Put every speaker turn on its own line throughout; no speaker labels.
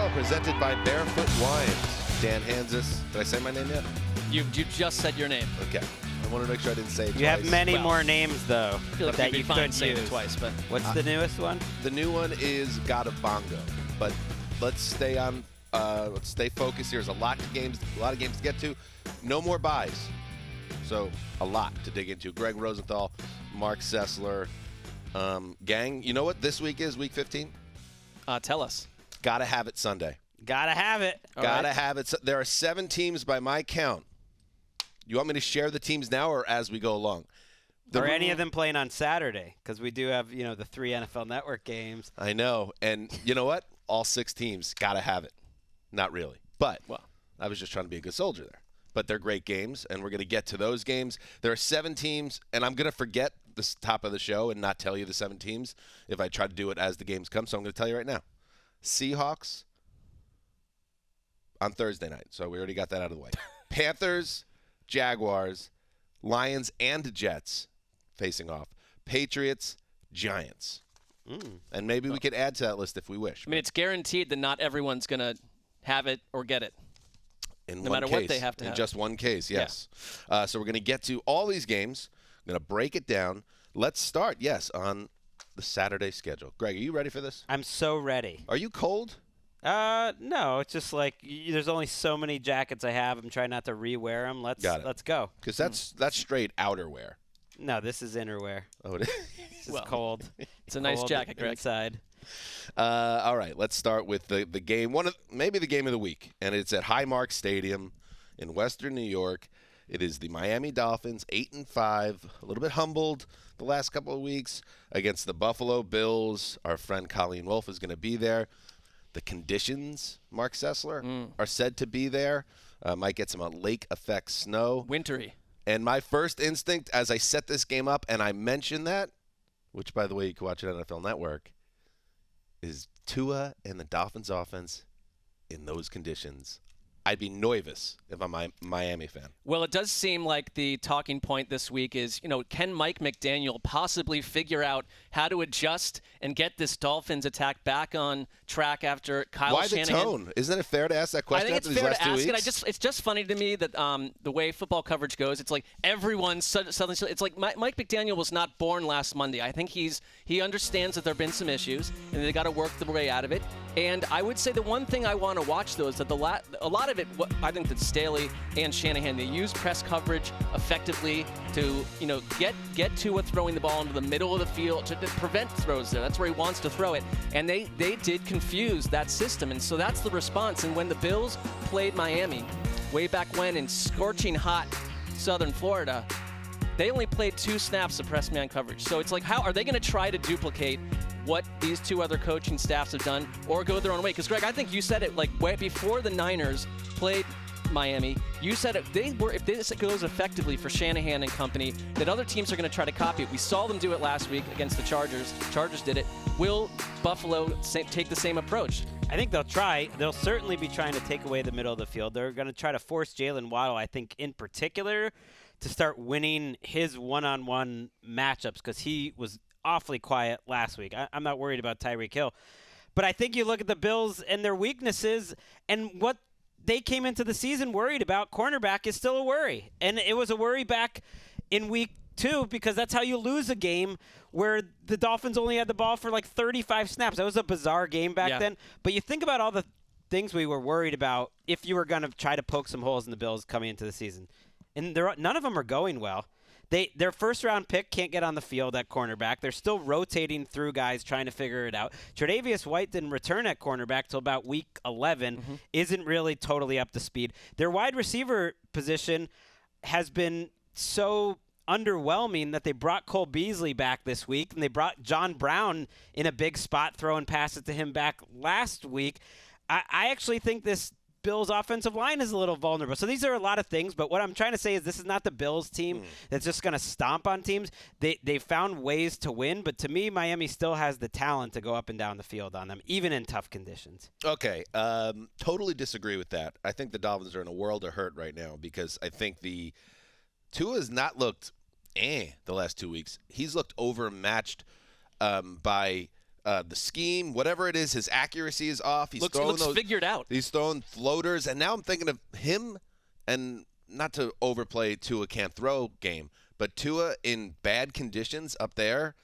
NFL, presented by Barefoot Wines. Dan Hanzus. Did I say my name yet?
You just said your name.
Okay. I wanted to make sure I didn't say it twice.
You have many more names, though,
I feel like
that
you'd
you
be fine
could
saying
use.
it twice, but
What's the newest one?
The new one is God of Bongo. But let's stay on. Let's stay focused here. There's a lot of games to get to. No more buys. So a lot to dig into. Gregg Rosenthal, Marc Sessler. Gang, you know what this week is, week 15?
tell us.
Gotta have it Sunday.
Gotta have it.
Gotta have it. There are 7 teams by my count. You want me to share the teams now or as we go along?
Are any of them playing on Saturday? Because we do have, the 3 NFL Network games.
I know. And you know what? All 6 teams gotta have it. Not really. But I was just trying to be a good soldier there. But they're great games, and we're going to get to those games. There are 7 teams, and I'm going to forget the top of the show and not tell you the 7 teams if I try to do it as the games come. So I'm going to tell you right now. Seahawks on Thursday night. So we already got that out of the way. Panthers, Jaguars, Lions, and Jets facing off. Patriots, Giants. And maybe we could add to that list if we wish.
I mean, it's guaranteed that not everyone's going to have it or get it.
In
no
one
matter
case,
what they have to
in
have.
just one case, yes. Yeah. So we're going to get to all these games. I'm going to break it down. Let's start, on the Saturday schedule. Gregg, are you ready for this?
I'm so ready.
Are you cold?
No. It's just like there's only so many jackets I have. I'm trying not to re-wear them. Let's go.
Because that's straight outerwear.
No, this is innerwear.
Oh, it is?
This is cold.
It's a nice jacket, Gregg.
Inside.
All right, let's start with the game, maybe the game of the week, and it's at Highmark Stadium in Western New York. It is the Miami Dolphins, 8-5, a little bit humbled the last couple of weeks against the Buffalo Bills. Our friend Colleen Wolfe is going to be there. The conditions, Marc Sessler, are said to be there. Might get some lake effect snow.
Wintry.
And my first instinct as I set this game up, and I mentioned that, which, by the way, you can watch it on NFL Network, is Tua and the Dolphins offense in those conditions. I'd be nervous if I'm a Miami fan.
Well, it does seem like the talking point this week is, can Mike McDaniel possibly figure out how to adjust and get this Dolphins attack back on track after Kyle Shanahan?
Why the tone? Isn't it fair to ask that question after these last 2 weeks?
I think it's fair to ask it. It's just funny to me that the way football coverage goes, it's like everyone's suddenly. It's like Mike McDaniel was not born last Monday. I think he understands that there have been some issues and they got to work their way out of it. And I would say the one thing I want to watch though is that a lot of it, I think that Staley and Shanahan, they use press coverage effectively to get Tua throwing the ball into the middle of the field to prevent throws there. That's where he wants to throw it. And they did confuse that system, and so that's the response. And when the Bills played Miami way back when in scorching hot southern Florida, they only played 2 snaps of press man coverage. So it's like, how are they going to try to duplicate what these 2 other coaching staffs have done or go their own way? Because, Gregg, I think you said it way before the Niners played Miami. You said if this goes effectively for Shanahan and company, that other teams are going to try to copy it. We saw them do it last week against the Chargers. Chargers did it. Will Buffalo take the same approach?
I think they'll try. They'll certainly be trying to take away the middle of the field. They're going to try to force Jalen Waddle, I think, in particular, to start winning his one-on-one matchups because he was awfully quiet last week. I'm not worried about Tyreek Hill. But I think you look at the Bills and their weaknesses and what they came into the season worried about. Cornerback is still a worry. And it was a worry back in week 2 because that's how you lose a game where the Dolphins only had the ball for like 35 snaps. That was a bizarre game back then. But you think about all the things we were worried about if you were going to try to poke some holes in the Bills coming into the season. And none of them are going well. Their first-round pick can't get on the field at cornerback. They're still rotating through guys trying to figure it out. Tre'Davious White didn't return at cornerback till about week 11. Isn't really totally up to speed. Their wide receiver position has been so underwhelming that they brought Cole Beasley back this week, and they brought John Brown in a big spot, throwing passes to him back last week. I actually think this Bills offensive line is a little vulnerable. So these are a lot of things, but what I'm trying to say is this is not the Bills team that's just going to stomp on teams. They found ways to win, but to me, Miami still has the talent to go up and down the field on them, even in tough conditions.
Okay, totally disagree with that. I think the Dolphins are in a world of hurt right now because I think Tua has not looked the last 2 weeks. He's looked overmatched by the scheme, whatever it is, his accuracy is off. He's
looks figured out.
He's throwing floaters, and now I'm thinking of him, and not to overplay Tua can't throw game, but Tua in bad conditions up there,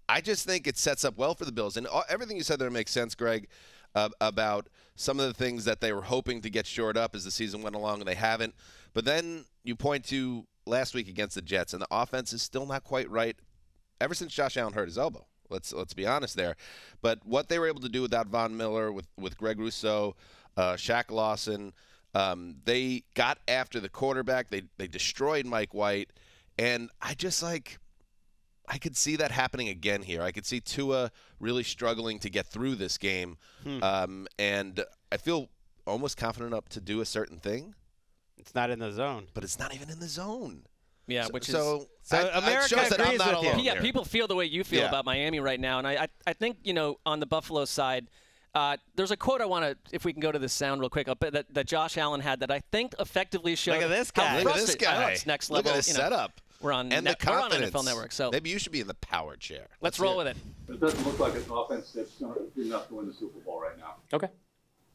I just think it sets up well for the Bills. And everything you said there makes sense, Greg, about some of the things that they were hoping to get shored up as the season went along, and they haven't. But then you point to last week against the Jets, and the offense is still not quite right ever since Josh Allen hurt his elbow. Let's be honest there. But what they were able to do without Von Miller, with Greg Rousseau, Shaq Lawson, they got after the quarterback. They destroyed Mike White. And I could see that happening again here. I could see Tua really struggling to get through this game. And I feel almost confident up to do a certain thing.
It's not in the zone.
But it's not even in the zone.
Yeah,
so America agrees with you.
Yeah, people feel the way you feel about Miami right now, and I think on the Buffalo side, there's a quote I want to, if we can go to the sound real quick, that Josh Allen had that I think effectively showed.
Look at this guy.
Look at this guy.
I know it's next level.
Look at his setup.
We're on NFL Network, so
maybe you should be in the power chair.
Let's roll with it.
It doesn't look like it's an offense that's good enough to win the Super Bowl right now.
Okay.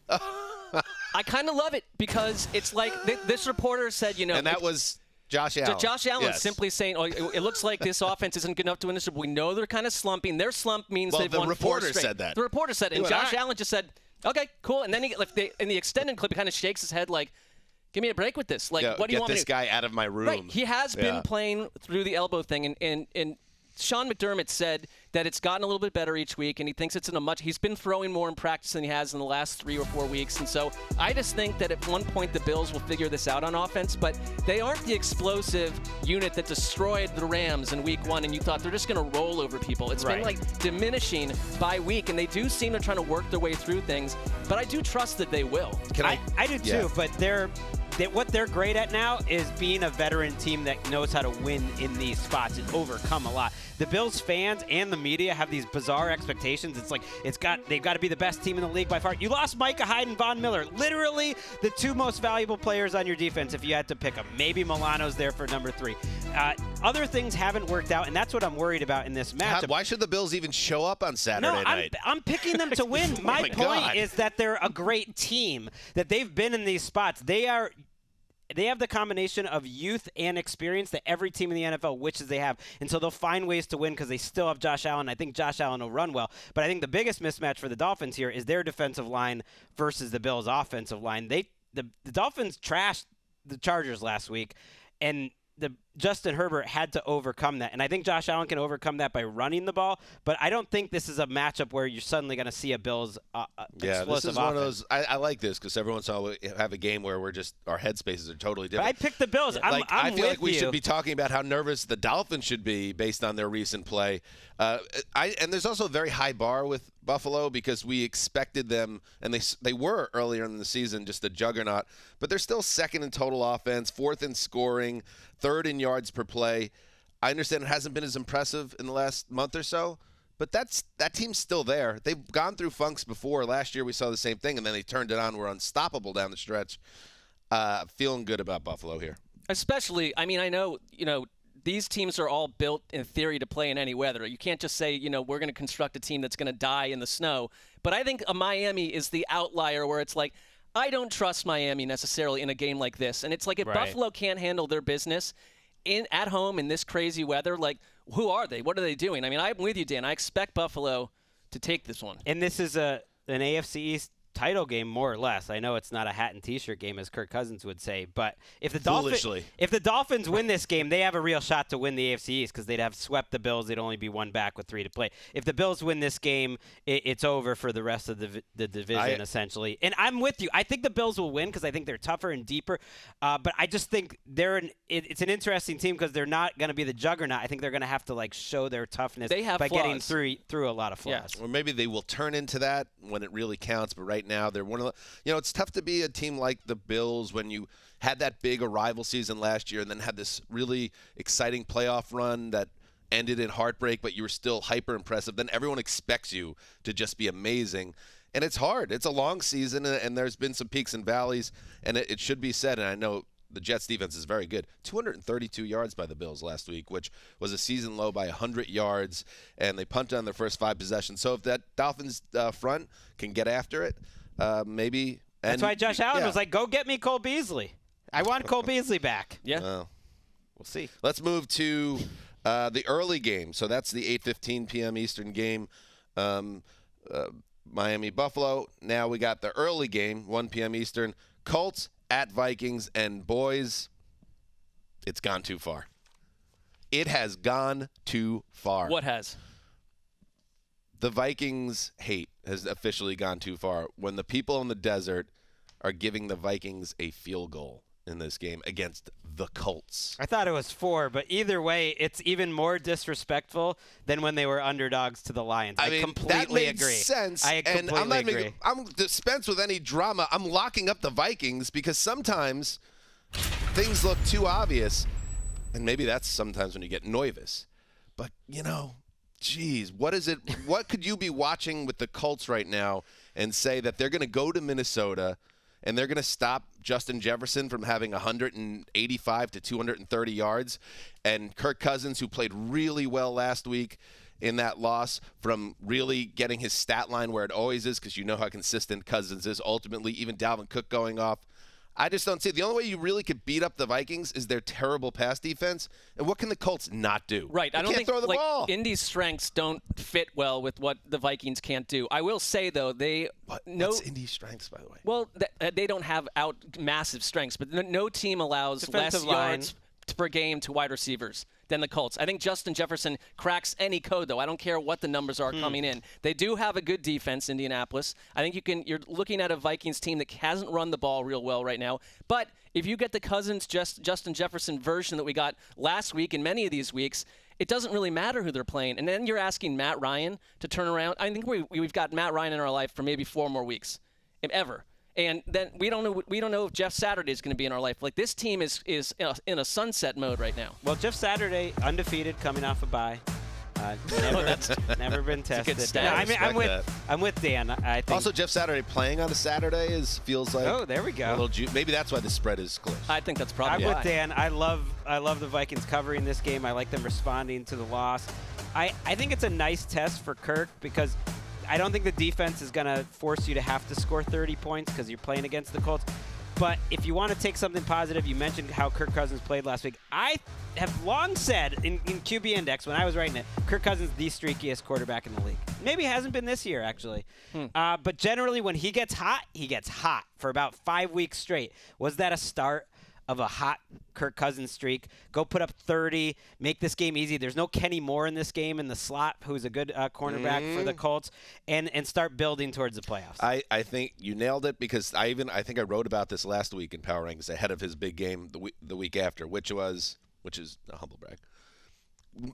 I kind of love it because it's like this reporter said,
and that was Josh Allen.
Josh Allen simply saying, it looks like this offense isn't good enough to win the Super Bowl. We know they're kind of slumping. Their slump means they've won 4 straight.
The reporter said that.
The reporter said it, and Josh Allen just said, okay, cool. And then in the extended clip, he kind of shakes his head like, give me a break with this. Like, what do you want me to do?
Get this guy out of my room.
Right. He has been playing through the elbow thing, and Sean McDermott said that it's gotten a little bit better each week, and he thinks it's he's been throwing more in practice than he has in the last 3 or 4 weeks. And so I just think that at one point the Bills will figure this out on offense, but they aren't the explosive unit that destroyed the Rams in week 1, and you thought they're just going to roll over people. It's been like diminishing by week, and they do seem to try to work their way through things, but I do trust that they will.
I do too, but what they're great at now is being a veteran team that knows how to win in these spots and overcome a lot. The Bills fans and the media have these bizarre expectations. It's like they've got to be the best team in the league by far. You lost Micah Hyde and Von Miller, literally the 2 most valuable players on your defense if you had to pick them. Maybe Milano's there for number 3. Other things haven't worked out, and that's what I'm worried about in this matchup.
Why should the Bills even show up on Saturday night?
I'm picking them to win. My point is that they're a great team, that they've been in these spots. They have the combination of youth and experience that every team in the NFL wishes they have. And so they'll find ways to win because they still have Josh Allen. I think Josh Allen will run well. But I think the biggest mismatch for the Dolphins here is their defensive line versus the Bills' offensive line. The Dolphins trashed the Chargers last week, and Justin Herbert had to overcome that. And I think Josh Allen can overcome that by running the ball, but I don't think this is a matchup where you're suddenly going to see a Bills explosive
this is
offense.
one of those. I like this because every once in a while we have a game where we're just our headspaces are totally different.
But I picked the Bills.
I feel like we should be talking about how nervous the Dolphins should be based on their recent play. And there's also a very high bar with Buffalo because we expected them, and they were earlier in the season just a juggernaut, but they're still second in total offense, 4th in scoring, 3rd in yards per play. I understand it hasn't been as impressive in the last month or so, but that team's still there. They've gone through funks before. Last year we saw the same thing, and then they turned it on. We're unstoppable down the stretch. Feeling good about Buffalo here.
Especially, I mean, I know, these teams are all built in theory to play in any weather. You can't just say, we're going to construct a team that's going to die in the snow. But I think Miami is the outlier where it's like, I don't trust Miami necessarily in a game like this. And it's like if Buffalo can't handle their business at home in this crazy weather, like, who are they? What are they doing? I mean, I'm with you, Dan. I expect Buffalo to take this one.
And this is an AFC East title game, more or less. I know it's not a hat and T-shirt game, as Kirk Cousins would say, but if the Dolphins win this game, they have a real shot to win the AFC East because they'd have swept the Bills. They'd only be 1 back with 3 to play. If the Bills win this game, it's over for the rest of the division, essentially. And I'm with you. I think the Bills will win because I think they're tougher and deeper, but I just think it's an interesting team because they're not going to be the juggernaut. I think they're going to have to show their toughness by getting through a lot of flaws.
Or maybe they will turn into that when it really counts, but right now they're one of the, it's tough to be a team like the Bills when you had that big arrival season last year and then had this really exciting playoff run that ended in heartbreak, but you were still hyper impressive. Then everyone expects you to just be amazing. And it's hard. It's a long season, and there's been some peaks and valleys, and it should be said, and I know the Jets defense is very good. 232 yards by the Bills last week, which was a season low by 100 yards, and they punted on their first 5 possessions. So if that Dolphins front can get after it, maybe.
That's why Josh Allen was like, go get me Cole Beasley. I want Cole Beasley back.
Yeah.
We'll see.
Let's move to the early game. So that's the 8:15 p.m. Eastern game. Miami-Buffalo. Now we got the early game, 1 p.m. Eastern. Colts at Vikings. And, boys, it's gone too far. It has gone too far.
What has?
The Vikings hate has officially gone too far when the people in the desert are giving the Vikings a field goal in this game against the Colts.
I thought it was 4, but either way, it's even more disrespectful than when they were underdogs to the Lions. I mean, completely
that made
agree.
Sense.
I completely agree.
I'm dispense with any drama. I'm locking up the Vikings because sometimes things look too obvious, and maybe that's sometimes when you get nervous. But, geez, what is it? What could you be watching with the Colts right now and say that they're going to go to Minnesota and they're going to stop Justin Jefferson from having 185 to 230 yards, and Kirk Cousins, who played really well last week in that loss, from really getting his stat line where it always is, because you know how consistent Cousins is. Ultimately, even Dalvin Cook going off. I just don't see it. The only way you really could beat up the Vikings is their terrible pass defense. And what can the Colts not do?
Right. I don't
can't
think
throw the ball.
Indy's strengths don't fit well with what the Vikings can't do. I will say, though,
what's Indy's strengths, by the way?
Well, they don't have massive strengths, but no team allows
Defensive
less yards per game to wide receivers than the Colts. I think Justin Jefferson cracks any code, though. I don't care what the numbers are coming in. They do have a good defense, Indianapolis. I think you're looking at a Vikings team that hasn't run the ball real well right now. But if you get the Cousins, Justin Jefferson version that we got last week and many of these weeks, it doesn't really matter who they're playing. And then you're asking Matt Ryan to turn around. I think we've got Matt Ryan in our life for maybe 4 more weeks, if ever. And then we don't know if Jeff Saturday is going to be in our life. Like, this team is in a sunset mode right now.
Well, Jeff Saturday, undefeated, coming off a bye. Never been tested.
Good stat.
I'm with Dan. I think.
Also, Jeff Saturday playing on a Saturday feels like.
Oh, there we go.
Maybe that's why the spread is close.
I think that's probably
I'm
why.
with Dan. I love the Vikings covering this game. I like them responding to the loss. I think it's a nice test for Kirk because I don't think the defense is going to force you to have to score 30 points because you're playing against the Colts. But if you want to take something positive, you mentioned how Kirk Cousins played last week. I have long said in QB Index, when I was writing it, Kirk Cousins the streakiest quarterback in the league. Maybe it hasn't been this year, actually. But generally, when he gets hot for about 5 weeks straight. Was that a start of a hot Kirk Cousins streak? Go put up 30, make this game easy. There's no Kenny Moore in this game in the slot, who's a good cornerback for the Colts, and start building towards the playoffs.
I think you nailed it, because I think I wrote about this last week in Power Rankings ahead of his big game the week after, which is a humble brag.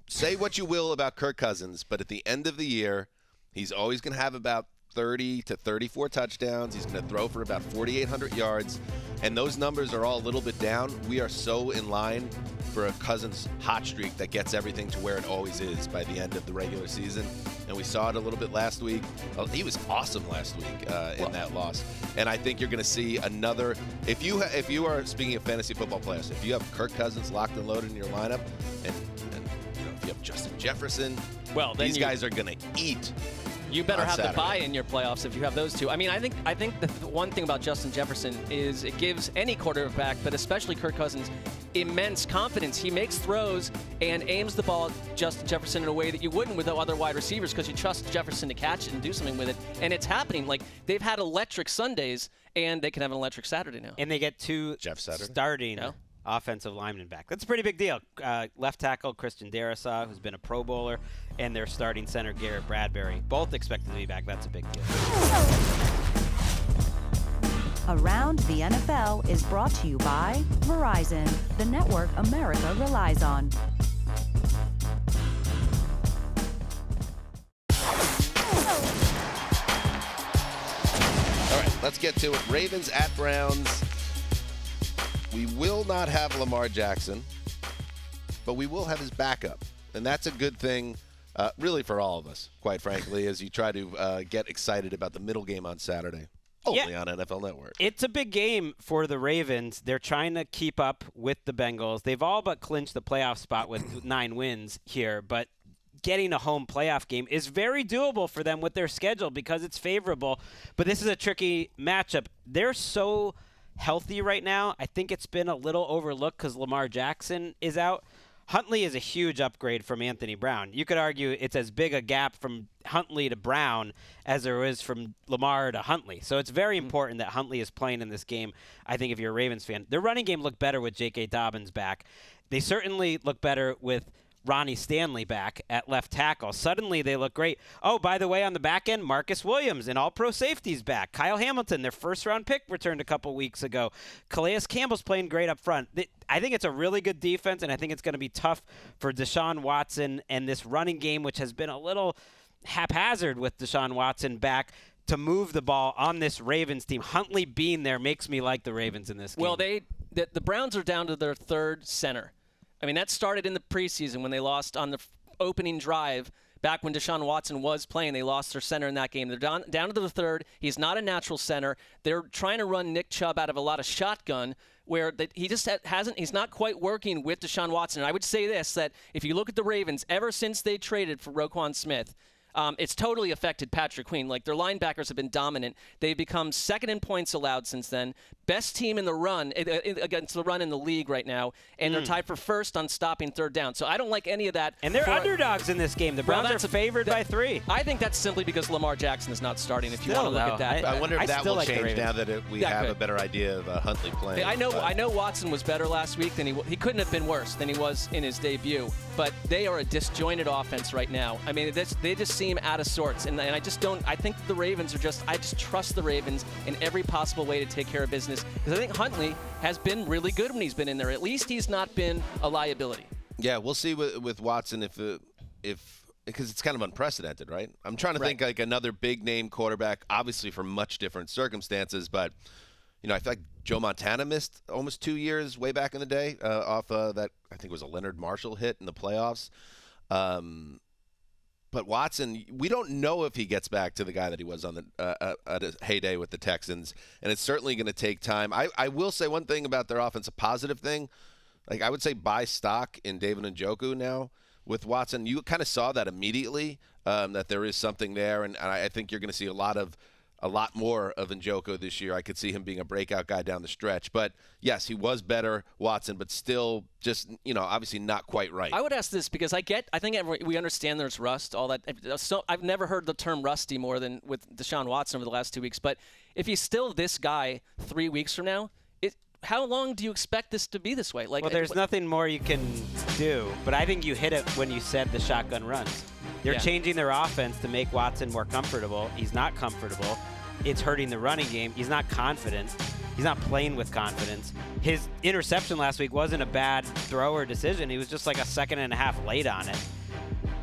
Say what you will about Kirk Cousins, but at the end of the year, he's always going to have about 30 to 34 touchdowns. He's going to throw for about 4,800 yards, and those numbers are all a little bit down. We are so in line for a Cousins hot streak that gets everything to where it always is by the end of the regular season, and we saw it a little bit last week. He was awesome last week in that loss, and I think you're going to see another. If you are, speaking of fantasy football players, if you have Kirk Cousins locked and loaded in your lineup, and if you have Justin Jefferson,
well, then
these guys are going to eat.
You better have
Saturday.
the bye in your playoffs if you have those two. I mean, I think the one thing about Justin Jefferson is it gives any quarterback, but especially Kirk Cousins, immense confidence. He makes throws and aims the ball at Justin Jefferson in a way that you wouldn't with other wide receivers, because you trust Jefferson to catch it and do something with it. And it's happening. Like, they've had electric Sundays, and they can have an electric Saturday now.
And they get 2 starting offensive linemen back. That's a pretty big deal. Left tackle Christian Darrisaw, who's been a Pro Bowler, and their starting center Garrett Bradbury, both expected to be back. That's a big deal.
Around the NFL is brought to you by Verizon, the network America relies on.
All right, let's get to it. Ravens at Browns. We will not have Lamar Jackson, but we will have his backup. And that's a good thing, really, for all of us, quite frankly, as you try to get excited about the middle game on Saturday. Only on NFL Network.
It's a big game for the Ravens. They're trying to keep up with the Bengals. They've all but clinched the playoff spot with 9 wins here, but getting a home playoff game is very doable for them with their schedule because it's favorable. But this is a tricky matchup. They're so healthy right now. I think it's been a little overlooked because Lamar Jackson is out. Huntley is a huge upgrade from Anthony Brown. You could argue it's as big a gap from Huntley to Brown as there is from Lamar to Huntley. So it's very important that Huntley is playing in this game, I think, if you're a Ravens fan. Their running game looked better with J.K. Dobbins back. They certainly look better with Ronnie Stanley back at left tackle. Suddenly they look great. Oh, by the way, on the back end, Marcus Williams and all-pro safeties back. Kyle Hamilton, their first-round pick, returned a couple weeks ago. Calais Campbell's playing great up front. I think it's a really good defense, and I think it's going to be tough for Deshaun Watson and this running game, which has been a little haphazard with Deshaun Watson back, to move the ball on this Ravens team. Huntley being there makes me like the Ravens in this game.
Well, the Browns are down to their third center. I mean, that started in the preseason when they lost on the opening drive. Back when Deshaun Watson was playing, they lost their center in that game. They're down to the third. He's not a natural center. They're trying to run Nick Chubb out of a lot of shotgun, where he just hasn't. He's not quite working with Deshaun Watson. And I would say this, that if you look at the Ravens, ever since they traded for Roquan Smith, it's totally affected Patrick Queen. Like, their linebackers have been dominant. They've become second in points allowed since then. Best team in the run against the run in the league right now, and they're tied for first on stopping third down. So I don't like any of that.
And they're underdogs in this game. The Browns are favored by 3.
I think that's simply because Lamar Jackson is not starting. If you want to look at that,
I wonder if that will
like
change now that we have a better idea of Huntley playing.
I know Watson was better last week than he couldn't have been worse than he was in his debut. But they are a disjointed offense right now. I mean, they just seem out of sorts. And I just don't. I think the Ravens I just trust the Ravens in every possible way to take care of business. Because I think Huntley has been really good when he's been in there. At least he's not been a liability.
Yeah, we'll see with Watson if because it's kind of unprecedented, right? I'm trying to think like another big name quarterback, obviously for much different circumstances, but I feel like Joe Montana missed almost 2 years way back in the day off that I think it was a Leonard Marshall hit in the playoffs. But Watson, we don't know if he gets back to the guy that he was on at his heyday with the Texans, and it's certainly going to take time. I will say one thing about their offense, a positive thing. Like, I would say buy stock in David Njoku now with Watson. You kind of saw that immediately, that there is something there, and I think you're going to see a lot more of Njoku this year. I could see him being a breakout guy down the stretch. But, yes, he was better, Watson, but still just, obviously not quite right.
I would ask this because I think we understand there's rust, all that. So I've never heard the term rusty more than with Deshaun Watson over the last 2 weeks. But if he's still this guy 3 weeks from now, how long do you expect this to be this way? Well,
there's nothing more you can do. But I think you hit it when you said the shotgun runs. They're changing their offense to make Watson more comfortable. He's not comfortable. It's hurting the running game. He's not confident. He's not playing with confidence. His interception last week wasn't a bad throw or decision. He was just like a second and a half late on it.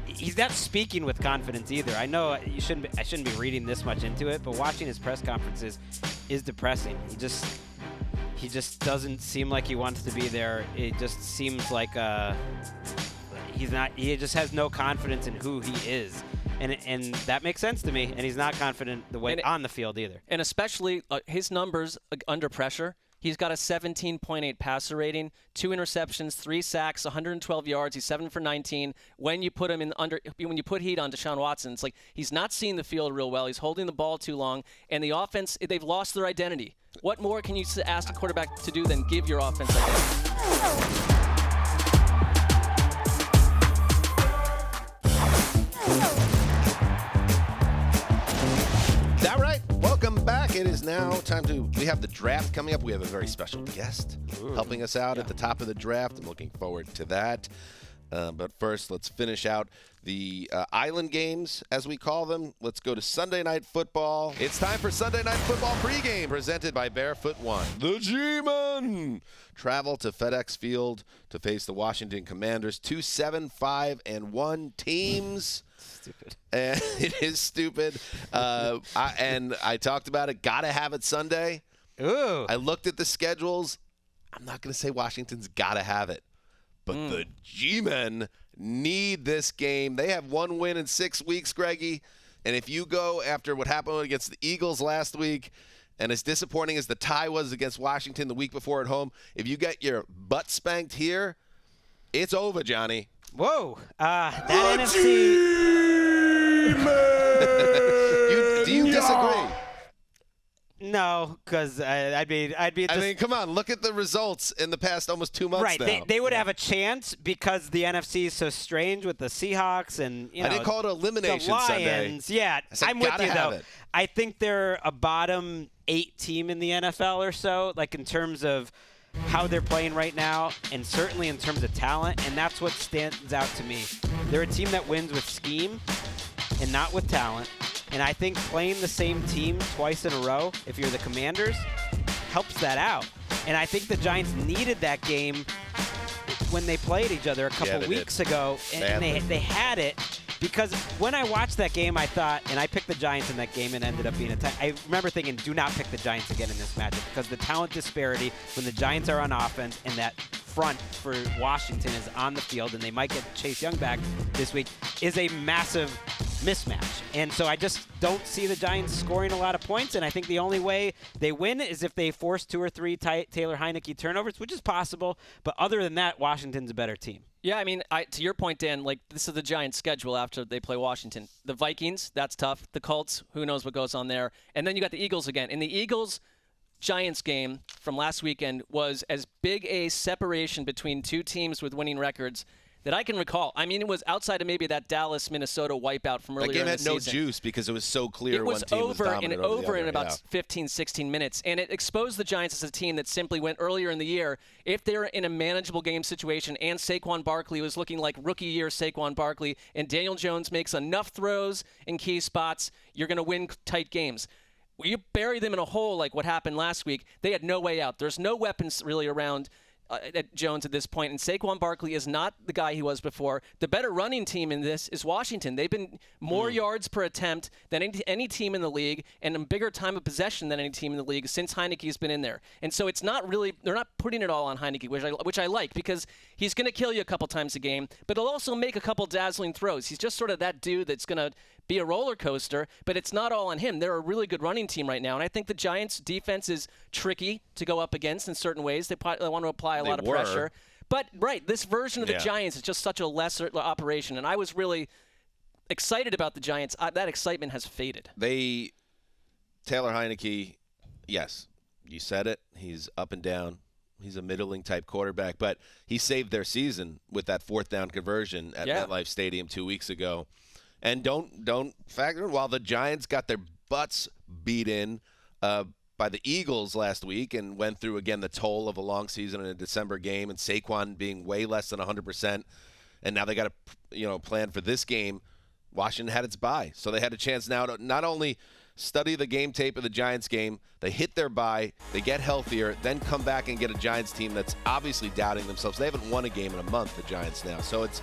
He's not speaking with confidence either. I know I shouldn't be reading this much into it, but watching his press conferences is depressing. He just doesn't seem like he wants to be there. It just seems like he's not. He just has no confidence in who he is, and that makes sense to me. And he's not confident on the field either.
And especially his numbers under pressure. He's got a 17.8 passer rating, 2 interceptions, 3 sacks, 112 yards. He's 7 for 19. When you put him when you put heat on Deshaun Watson, it's like he's not seeing the field real well. He's holding the ball too long, and the offense, they've lost their identity. What more can you ask a quarterback to do than give your offense identity?
Welcome back. It is now time we have the draft coming up. We have a very special guest helping us out at the top of the draft. I'm looking forward to that. But first, let's finish out the island games, as we call them. Let's go to Sunday Night Football. It's time for Sunday Night Football pregame, presented by Barefoot One. The G-Men travel to FedEx Field to face the Washington Commanders. 2 7-5-1 teams.
Stupid.
And it is stupid. And I talked about it. Got to have it Sunday.
Ooh.
I looked at the schedules. I'm not going to say Washington's got to have it. But the G-Men need this game. They have 1 win in 6 weeks, Greggy. And if you go after what happened against the Eagles last week And as disappointing as the tie was against Washington the week before at home, if you get your butt spanked here, it's over, Johnny.
Whoa. That NFC.
Do you disagree?
No, because I'd be.
I mean, come on. Look at the results in the past almost 2 months now.
Right. They would have a chance because the NFC is so strange with the Seahawks and,
I didn't call it elimination
the
Sunday.
Lions. Yeah, I'm with you, though. I think they're a bottom 8 team in the NFL or so, like in terms of how they're playing right now and certainly in terms of talent, and that's what stands out to me. They're a team that wins with scheme and not with talent. And I think playing the same team twice in a row, if you're the Commanders, helps that out. And I think the Giants needed that game when they played each other a couple weeks ago. And they had it because when I watched that game, I thought, and I picked the Giants in that game and ended up being I remember thinking, do not pick the Giants again in this matchup because the talent disparity when the Giants are on offense and that front for Washington is on the field and they might get Chase Young back this week is a massive mismatch. And so I just don't see the Giants scoring a lot of points, and I think the only way they win is if they force 2 or 3 Taylor Heineke turnovers, which is possible. But other than that, Washington's a better team.
Yeah, I mean, to your point, Dan, like this is the Giants' schedule after they play Washington. The Vikings, that's tough. The Colts, who knows what goes on there. And then you got the Eagles again. And the Eagles-Giants game from last weekend was as big a separation between two teams with winning records that I can recall. I mean, it was outside of maybe that Dallas-Minnesota wipeout from earlier in the season.
That game had no juice because it was so clear one team was dominant
over. It was over in about 15, 16 minutes. And it exposed the Giants as a team that simply went earlier in the year. If they're in a manageable game situation and Saquon Barkley was looking like rookie year Saquon Barkley and Daniel Jones makes enough throws in key spots, you're going to win tight games. You bury them in a hole like what happened last week, they had no way out. There's no weapons really around at Jones at this point, and Saquon Barkley is not the guy he was before. The better running team in this is Washington. They've been more yards per attempt than any team in the league and a bigger time of possession than any team in the league since Heineke's been in there. And so it's not really – they're not putting it all on Heineke, which I like because he's going to kill you a couple times a game, but he'll also make a couple dazzling throws. He's just sort of that dude that's going to be a roller coaster, but it's not all on him. They're a really good running team right now, and I think the Giants' defense is tricky to go up against in certain ways. They want to apply a lot of pressure. But, right, this version of the Giants is just such a lesser operation, and I was really excited about the Giants. That excitement has faded.
Taylor Heineke, yes, you said it. He's up and down. He's a middling type quarterback, but he saved their season with that 4th down conversion at MetLife Stadium 2 weeks ago. And don't factor in, while the Giants got their butts beat in by the Eagles last week and went through, again, the toll of a long season in a December game and Saquon being way less than 100%, and now they got to plan for this game, Washington had its bye. So they had a chance now to not only study the game tape of the Giants game, they hit their bye, they get healthier, then come back and get a Giants team that's obviously doubting themselves. They haven't won a game in a month, the Giants now. So it's,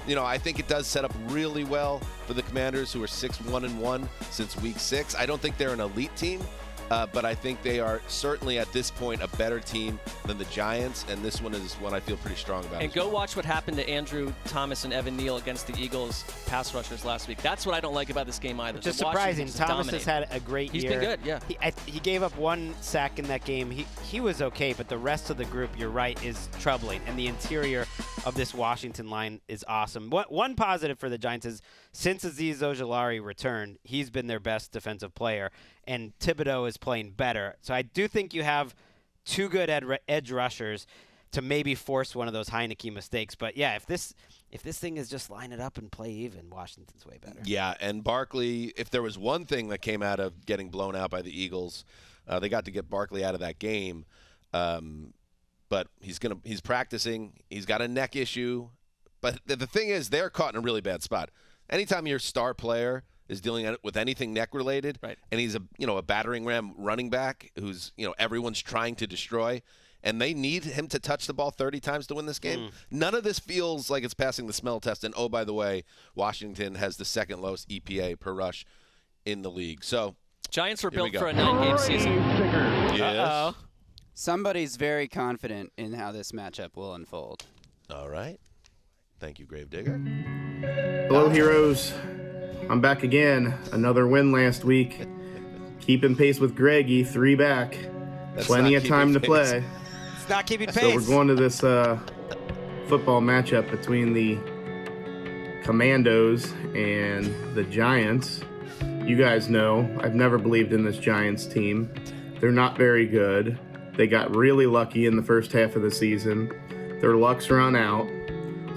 I think it does set up really well for the Commanders, who are 6-1-1 since week 6. I don't think they're an elite team, but I think they are certainly at this point a better team than the Giants, and this one is one I feel pretty strong about.
And go watch what happened to Andrew Thomas and Evan Neal against the Eagles pass rushers last week. That's what I don't like about this game either.
Just surprising. Thomas has had a great year.
He's been good, yeah.
He gave up 1 sack in that game. He was okay, but the rest of the group, you're right, is troubling. And the interior of this Washington line is awesome. One positive for the Giants is since Azeez Ojulari returned, he's been their best defensive player, and Thibodeau is playing better. So I do think you have 2 good edge rushers to maybe force one of those Heineke mistakes. But, yeah, if this thing is just line it up and play even, Washington's way better.
Yeah, and Barkley, if there was one thing that came out of getting blown out by the Eagles, they got to get Barkley out of that game. But he's practicing. He's got a neck issue. But the thing is, they're caught in a really bad spot. Anytime your star player is dealing with anything neck-related, right, and he's a battering ram running back who's everyone's trying to destroy, and they need him to touch the ball 30 times to win this game. None of this feels like it's passing the smell test. And, oh, by the way, Washington has the 2nd lowest EPA per rush in the league. So
Giants were built for a 9-game season.
Yes.
Somebody's very confident in how this matchup will unfold.
All right. Thank you, Gravedigger.
Hello, heroes. I'm back again. Another win last week. keeping pace with Greggy, 3 back.
That's
Plenty
not
of time to
keeping pace.
play.
It's not keeping pace.
So we're going to this football matchup between the Commandos and the Giants. You guys know I've never believed in this Giants team. They're not very good. They got really lucky in the first half of the season. Their luck's run out.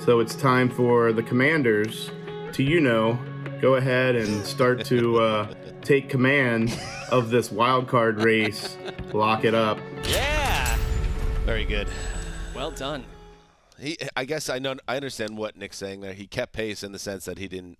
So it's time for the Commanders to, go ahead and start to take command of this wild card race. Lock it up.
Yeah.
Very good.
Well done.
I guess I understand what Nick's saying there. He kept pace in the sense that he didn't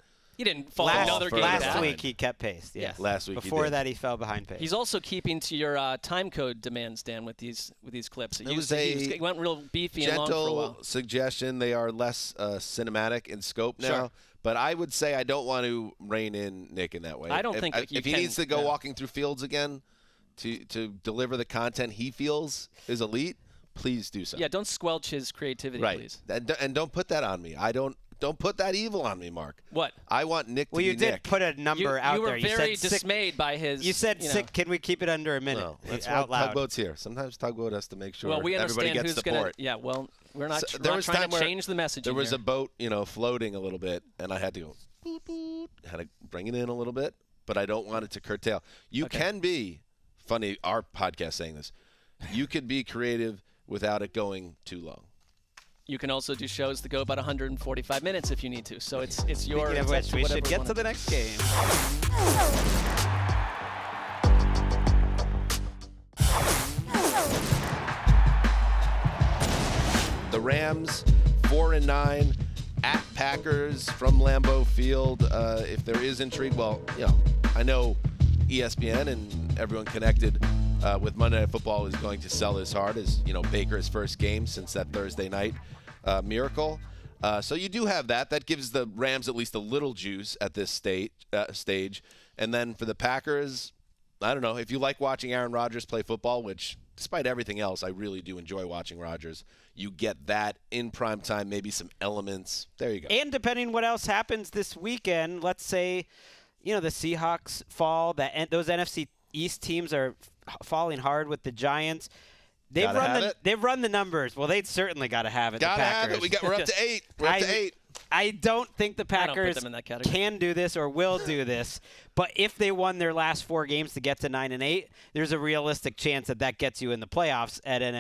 fall another game
Last
down.
week he kept pace. Yes.
Last week
Before
he did.
that he fell behind pace.
He's also keeping to your time code demands, Dan, with these clips.
He
went real beefy and long for a while.
gentle suggestion. They are less cinematic in scope now.
Sure.
But I would say I don't want to rein in Nick in that way.
I don't think that you
if he
can,
needs to go
yeah.
walking through fields again to deliver the content he feels is elite, please do so.
Yeah, don't squelch his creativity,
right.
please.
And don't put that on me. Don't put that evil on me, Mark.
What?
I want Nick to
Well,
be
you did
Nick.
put a number out
You were
there. You
very
said
dismayed by his.
You said sick. Can we keep it under a minute?
No, that's
out
why
loud.
Tugboat's here. Sometimes Tugboat has to make sure
Well, we
everybody
understand
gets
who's
support.
going to. Yeah, well, we're not,
So
we're
there
not
was
trying
time
to
where
change the messaging.
There was
here.
a boat, floating a little bit, and I had to go, boop, boop, had to bring it in a little bit, but I don't want it to curtail. You can be, funny, our podcast saying this, you could be creative without it going too long.
You can also do shows that go about 145 minutes if you need to. So it's your.
Speaking of which, we should get to the next game.
The Rams, 4-9, at Packers from Lambeau Field. If there is intrigue, I know ESPN and everyone connected with Monday Night Football is going to sell this hard as, Baker's first game since that Thursday night miracle. So you do have that. That gives the Rams at least a little juice at this stage. And then for the Packers, I don't know. If you like watching Aaron Rodgers play football, which despite everything else, I really do enjoy watching Rodgers, you get that in prime time, maybe some elements. There you go.
And depending what else happens this weekend, let's say, the Seahawks fall, those NFC East teams are falling hard with the Giants. They've run the numbers. Well, they'd certainly got to have it.
Gotta have it. We're up to 8. We're up to 8.
I don't think the
I don't put
Packers
them in that category.
can do this or will do this. But if they won their last 4 games to get to 9-8, there's a realistic chance that gets you in the playoffs in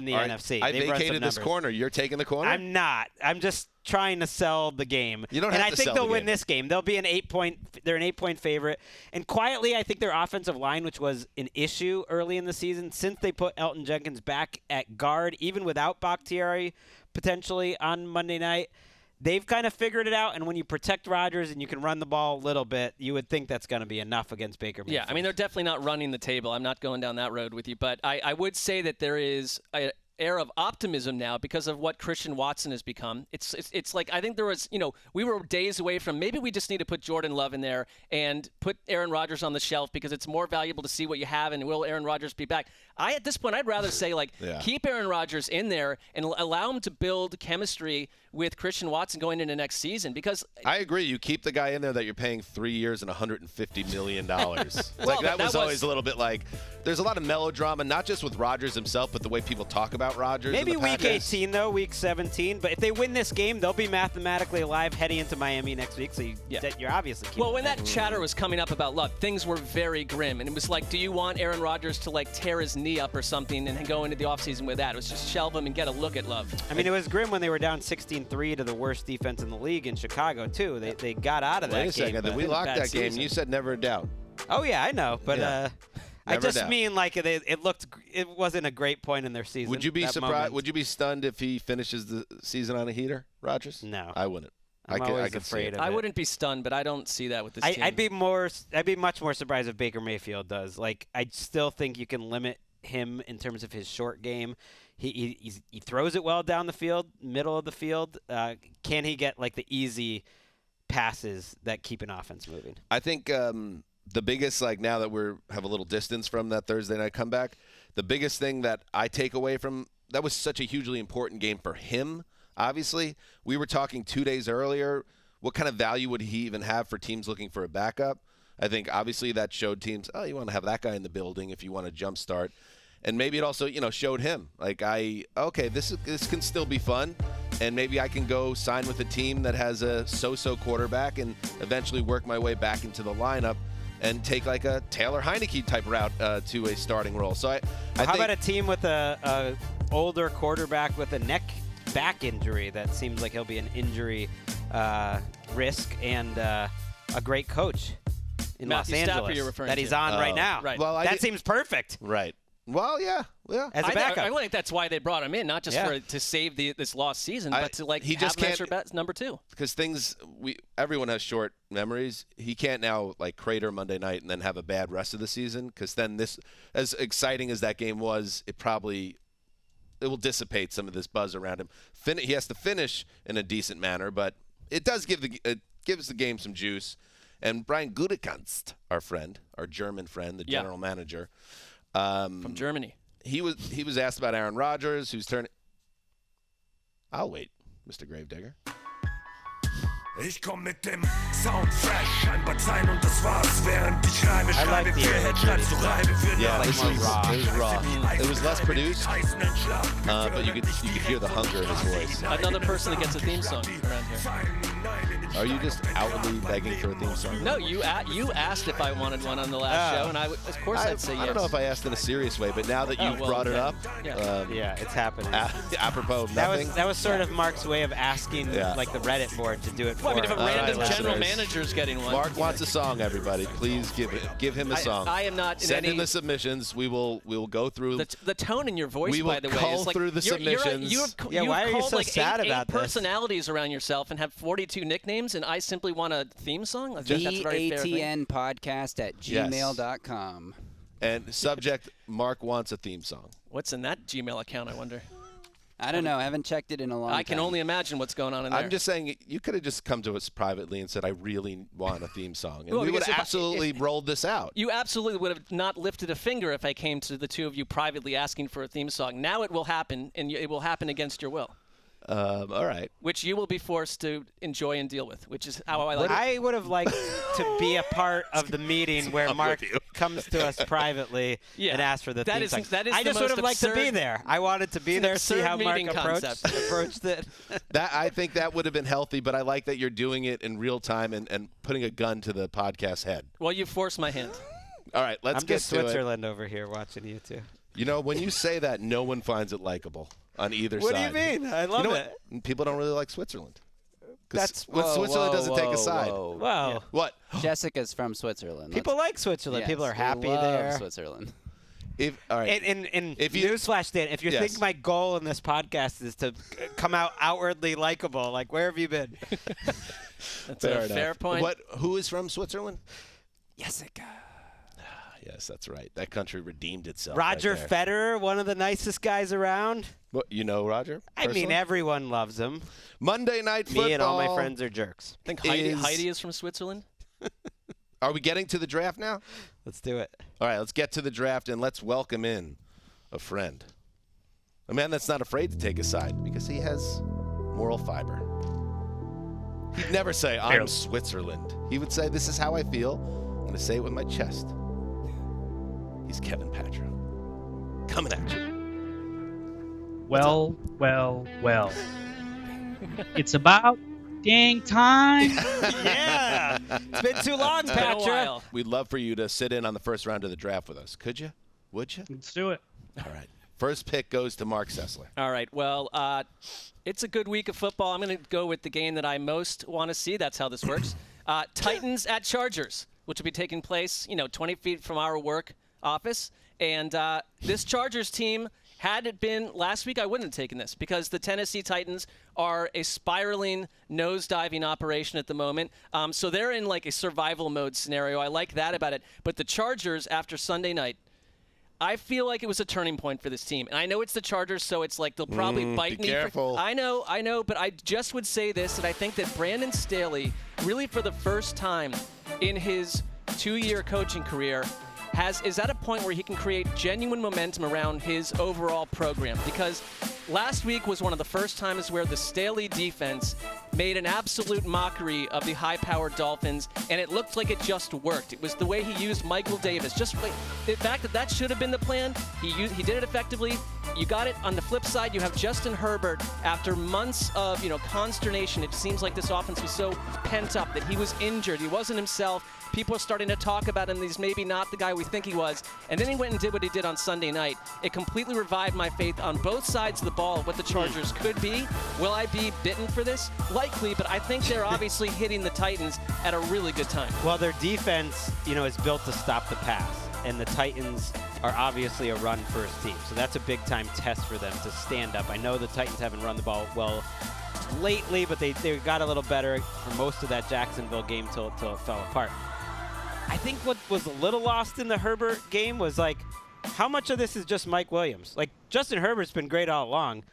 the NFC.
I
They've run some
vacated this
numbers.
corner. You're taking the corner?
I'm not. I'm just trying to sell the game.
You don't
and
have
I
to
think
sell
they'll
the
win
game.
this game. They'll be they're an 8-point favorite. And quietly, I think their offensive line, which was an issue early in the season, since they put Elton Jenkins back at guard, even without Bakhtiari potentially on Monday night, they've kind of figured it out. And when you protect Rodgers and you can run the ball a little bit, you would think that's going to be enough against Baker Mayfield.
Yeah, I mean, they're definitely not running the table. I'm not going down that road with you. But I would say that there is an air of optimism now because of what Christian Watson has become. It's like I think there was, we were days away from maybe we just need to put Jordan Love in there and put Aaron Rodgers on the shelf because it's more valuable to see what you have and will Aaron Rodgers be back. At this point, I'd rather say keep Aaron Rodgers in there and allow him to build chemistry with Christian Watson going into next season because
I agree. You keep the guy in there that you're paying 3 years and $150 million. That was always a little bit there's a lot of melodrama, not just with Rodgers himself, but the way people talk about Rodgers.
Maybe week 18, though, week 17. But if they win this game, they'll be mathematically alive heading into Miami next week. So you're obviously keeping
when that chatter was coming up about Love, things were very grim. And it was like, do you want Aaron Rodgers to tear his knee up or something and go into the offseason with that? It was just shelve him and get a look at Love.
I mean, it was grim when they were down 16-3 to the worst defense in the league in Chicago, too. They got out of that game.
Wait a second. We locked that game. You said never a doubt.
Oh, yeah, I know. But I just
doubt.
mean it wasn't a great point in their season.
Would you be surprised?
Moment.
Would you be stunned if he finishes the season on a heater, Rodgers?
No.
I wouldn't.
I'm always afraid of it.
I wouldn't be stunned, but I don't see that with this team.
I'd be much more surprised if Baker Mayfield does. I still think you can limit him in terms of his short game. He throws it well down the field, middle of the field. Can he get the easy passes that keep an offense moving?
I think the biggest, now that we have a little distance from that Thursday night comeback, the biggest thing that I take away from that was such a hugely important game for him. Obviously, we were talking 2 days earlier. What kind of value would he even have for teams looking for a backup? I think obviously that showed teams, oh, you want to have that guy in the building if you want to jumpstart. And maybe it also, showed him, this can still be fun, and maybe I can go sign with a team that has a so-so quarterback and eventually work my way back into the lineup and take like a Taylor Heineke type route to a starting role. So I
How
think,
about a team with a older quarterback with a back injury that seems like he'll be an injury risk, and a great coach in
Matthew
Los
Stafford
Angeles
you're referring
that
to.
he's on right now.
Right.
Well,
that seems perfect.
Right. Well, yeah.
As a backup.
I think that's why they brought him in, not just to save this lost season, but to
he just
have him as number 2.
Because everyone has short memories. He can't now crater Monday night and then have a bad rest of the season. Because then as exciting as that game was, it will dissipate some of this buzz around him. He has to finish in a decent manner, but it does gives the game some juice. And Brian Gutekunst, our German friend, the general manager.
From Germany.
He was asked about Aaron Rodgers, who's turning. I'll wait, Mr. Gravedigger.
Ich komm mit dem Sound fresh, ein Bart und das war's. Während ich Reime schreibe für Hit, schreibst du Reime für
Yeah,
Namen.
it was raw. It was less produced, but you could hear the hunger in his voice.
Another person that gets a theme song around here.
Are you just outwardly begging for a theme song?
No, you asked if I wanted one on the last show, and of course I'd say yes.
I don't know if I asked in a serious way, but now that you've brought it up,
Yeah, it's happening.
apropos of nothing.
That was sort of Mark's way of asking the Reddit board to do it for
Well, I mean, if a
him.
random
right,
general
listeners.
manager's getting one.
Mark wants a song, everybody. Please give him a song.
I am not in
Send in
any-
the submissions. We will go through.
The tone in your voice,
We will
by the way,
cull
is like
through the submissions.
You've
why are you
called
so
like
sad
eight
about this?
personalities around yourself and have 42 nicknames, and I simply want a theme song. I think that's a very fair thing.
BATNpodcast@gmail.com.
And subject: Mark wants a theme song.
What's in that Gmail account? I wonder.
I don't know. I haven't checked it in a long time.
I can only imagine what's going on in there.
I'm just saying, you could have just come to us privately and said, I really want a theme song. And
Well,
we would
because
have
if
absolutely rolled this out.
You absolutely would have not lifted a finger if I came to the two of you privately asking for a theme song. Now it will happen, and it will happen against your will.
All right.
Which you will be forced to enjoy and deal with, which is how I like it.
I would have liked to be a part of the meeting where Mark comes to us privately and asks for the theme song.
That is
I
the
just would
most
have liked to be
absurd-
there. I wanted to be there, see
absurd
how Mark
meeting
approached it.
I think that would have been healthy, but I like that you're doing it in real time and putting a gun to the podcast head.
Well, you forced my hand.
All right, let's
I'm
get
just
to
Switzerland over here watching you two.
it. When you say that, no one finds it likable on either
What
side.
do you mean? I love it.
What? People don't really like Switzerland.
That's
Switzerland doesn't take a side.
Wow.
What?
Jessica's from Switzerland.
People like Switzerland.
Yes,
People are
we
happy
love
there.
Switzerland.
All right.
And
If you-
newsflash, Dan, if you
Yes.
think my goal in this podcast is to come out outwardly likable, like where have you been?
That's a fair point.
Who is from Switzerland?
Jessica.
Yes, that's right. That country redeemed itself.
Roger
right there.
Federer, one of the nicest guys around.
What, Roger?
I mean,
personally?
everyone loves him.
Monday Night Football.
Me and all my friends are jerks.
I think Heidi is from Switzerland.
Are we getting to the draft now?
Let's do it.
All right, let's get to the draft and let's welcome in a friend. A man that's not afraid to take a side because he has moral fiber. He'd never say, I'm Switzerland. He would say, this is how I feel. I'm going to say it with my chest. He's Kevin Patro. Coming at you.
Well. It's about dang time.
Yeah. It's been too long,
It's been a
Patra.
while.
We'd love for you to sit in on the first round of the draft with us. Could you? Would you?
Let's do it.
All right. First pick goes to Marc Sessler.
All right. Well, it's a good week of football. I'm going to go with the game that I most want to see. That's how this works. Titans at Chargers, which will be taking place, 20 feet from our work office. And this Chargers team, had it been last week, I wouldn't have taken this because the Tennessee Titans are a spiraling, nose-diving operation at the moment. So they're in like a survival mode scenario. I like that about it. But the Chargers, after Sunday night, I feel like it was a turning point for this team. And I know it's the Chargers, so it's like they'll probably bite me.
Careful.
I know, but I just would say this, and I think that Brandon Staley, really for the first time in his 2-year coaching career, is at a point where he can create genuine momentum around his overall program. Because last week was one of the first times where the Staley defense made an absolute mockery of the high-powered Dolphins, and it looked like it just worked. It was the way he used Michael Davis. Just the fact that should have been the plan, he did it effectively. You got it. On the flip side, you have Justin Herbert. After months of consternation, it seems like this offense was so pent up that he was injured. He wasn't himself. People are starting to talk about him. He's maybe not the guy we think he was. And then he went and did what he did on Sunday night. It completely revived my faith on both sides of the ball of what the Chargers could be. Will I be bitten for this? Likely, but I think they're obviously hitting the Titans at a really good time.
Well, their defense, is built to stop the pass. And the Titans are obviously a run-first team. So that's a big-time test for them to stand up. I know the Titans haven't run the ball well lately, but they got a little better for most of that Jacksonville game till it fell apart. I think what was a little lost in the Herbert game was, how much of this is just Mike Williams? Justin Herbert's been great all along.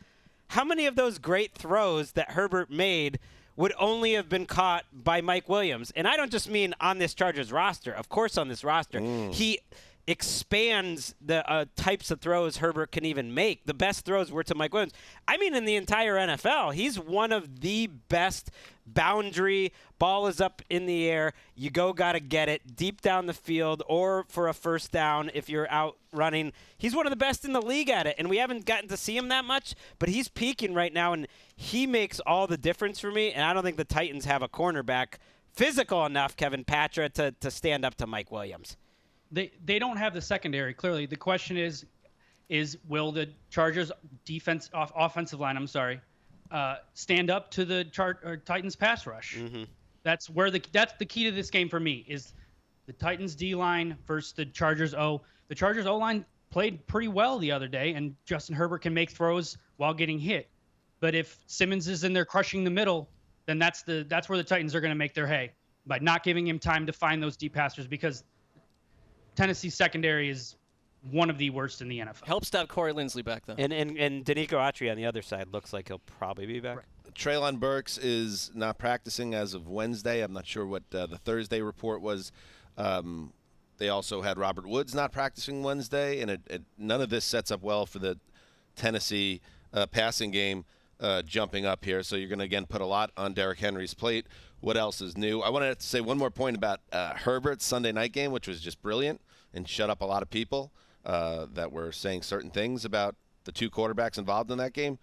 How many of those great throws that Herbert made would only have been caught by Mike Williams? And I don't just mean on this Chargers roster. Of course on this roster. He expands the types of throws Herbert can even make. The best throws were to Mike Williams. I mean, in the entire NFL, he's one of the best boundary. Ball is up in the air. You got to get it deep down the field or for a first down if you're out running. He's one of the best in the league at it, and we haven't gotten to see him that much, but he's peaking right now, and he makes all the difference for me, and I don't think the Titans have a cornerback physical enough, Kevin Patra, to stand up to Mike Williams.
They don't have the secondary, clearly. The question is will the Chargers offensive line, stand up to the Titans pass rush? Mm-hmm. That's the key to this game for me, is the Titans D-line versus the Chargers O. The Chargers O-line played pretty well the other day, and Justin Herbert can make throws while getting hit. But if Simmons is in there crushing the middle, then that's where the Titans are going to make their hay, by not giving him time to find those deep passers, because Tennessee's secondary is one of the worst in the NFL.
Helps to have Corey Linsley back, though.
And Danico Autry on the other side looks like he'll probably be back.
Right.
Treylon Burks is not practicing as of Wednesday. I'm not sure what the Thursday report was. They also had Robert Woods not practicing Wednesday, and none of this sets up well for the Tennessee passing game jumping up here. So you're going to, again, put a lot on Derrick Henry's plate. What else is new? I wanted to say one more point about Herbert's Sunday night game, which was just brilliant and shut up a lot of people that were saying certain things about the two quarterbacks involved in that game.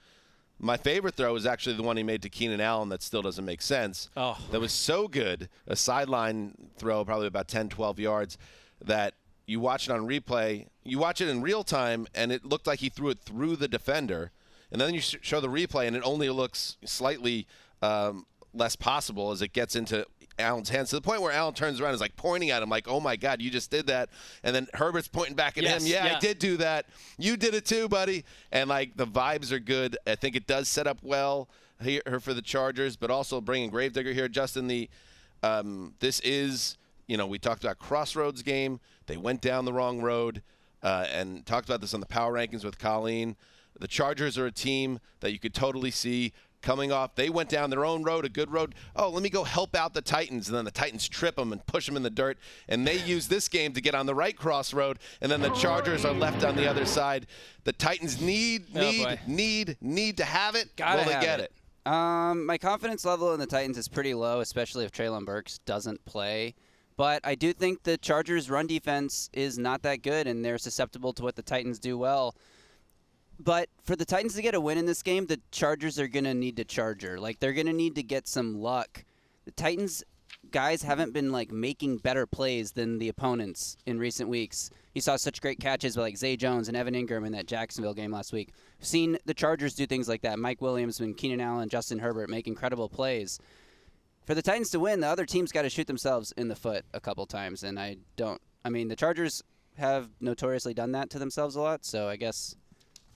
My favorite throw was actually the one he made to Keenan Allen that still doesn't make sense.
Oh.
That was so good, a sideline throw, probably about 10, 12 yards, that you watch it on replay. You watch it in real time, and it looked like he threw it through the defender. And then you show the replay, and it only looks slightly less possible as it gets into Allen's hands, to the point where Allen turns around and is pointing at him oh my God, you just did that. And then Herbert's pointing back at him. Yeah, I did do that. You did it too, buddy. And the vibes are good. I think it does set up well here for the Chargers, but also bringing Gravedigger here. Justin, this is, we talked about Crossroads game. They went down the wrong road and talked about this on the power rankings with Colleen. The Chargers are a team that you could totally see coming off. They went down their own road, a good road. Oh, let me go help out the Titans. And then the Titans trip them and push them in the dirt. And they use this game to get on the right crossroad. And then the Chargers are left on the other side. The Titans need to have it. Will they get it?
My confidence level in the Titans is pretty low, especially if Treylon Burks doesn't play. But I do think the Chargers' run defense is not that good, and they're susceptible to what the Titans do well. But for the Titans to get a win in this game, the Chargers are going to need to charger. They're going to need to get some luck. The Titans guys haven't been, making better plays than the opponents in recent weeks. You saw such great catches by, Zay Jones and Evan Ingram in that Jacksonville game last week. We've seen the Chargers do things like that. Mike Williams and Keenan Allen, Justin Herbert make incredible plays. For the Titans to win, the other team's got to shoot themselves in the foot a couple times, and the Chargers have notoriously done that to themselves a lot, so I guess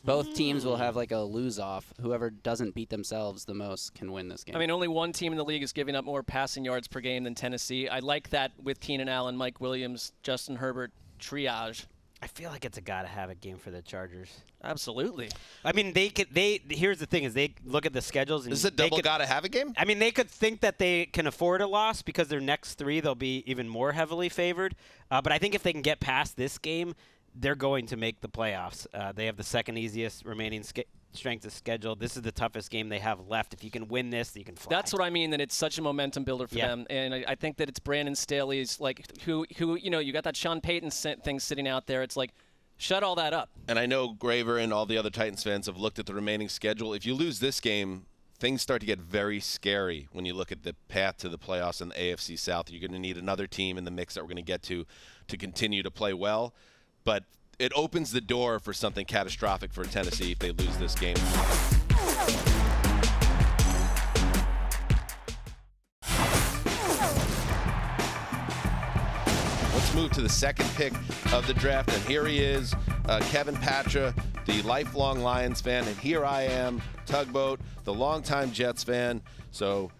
both teams will have a lose-off. Whoever doesn't beat themselves the most can win this game.
Only one team in the league is giving up more passing yards per game than Tennessee. I like that with Keenan Allen, Mike Williams, Justin Herbert triage.
I feel like it's a gotta-have-it game for the Chargers.
Absolutely.
I mean, here's the thing: is they look at the schedules. And
This is a double gotta-have-it game?
I mean, they could think that they can afford a loss because their next 3 they'll be even more heavily favored. But I think if they can get past this game, they're going to make the playoffs. They have the second easiest remaining strength of schedule. This is the toughest game they have left. If you can win this, you can fly.
That's what I mean, that it's such a momentum builder for them. And I think that it's Brandon Staley's, like, who you got that Sean Payton thing sitting out there. It's like, shut all that up.
And I know Graver and all the other Titans fans have looked at the remaining schedule. If you lose this game, things start to get very scary when you look at the path to the playoffs in the AFC South. You're going to need another team in the mix that we're going to get to continue to play well. But it opens the door for something catastrophic for Tennessee if they lose this game. Let's move to the second pick of the draft, and here he is, Kevin Patra, the lifelong Lions fan, and here I am, Tugboat, the longtime Jets fan. So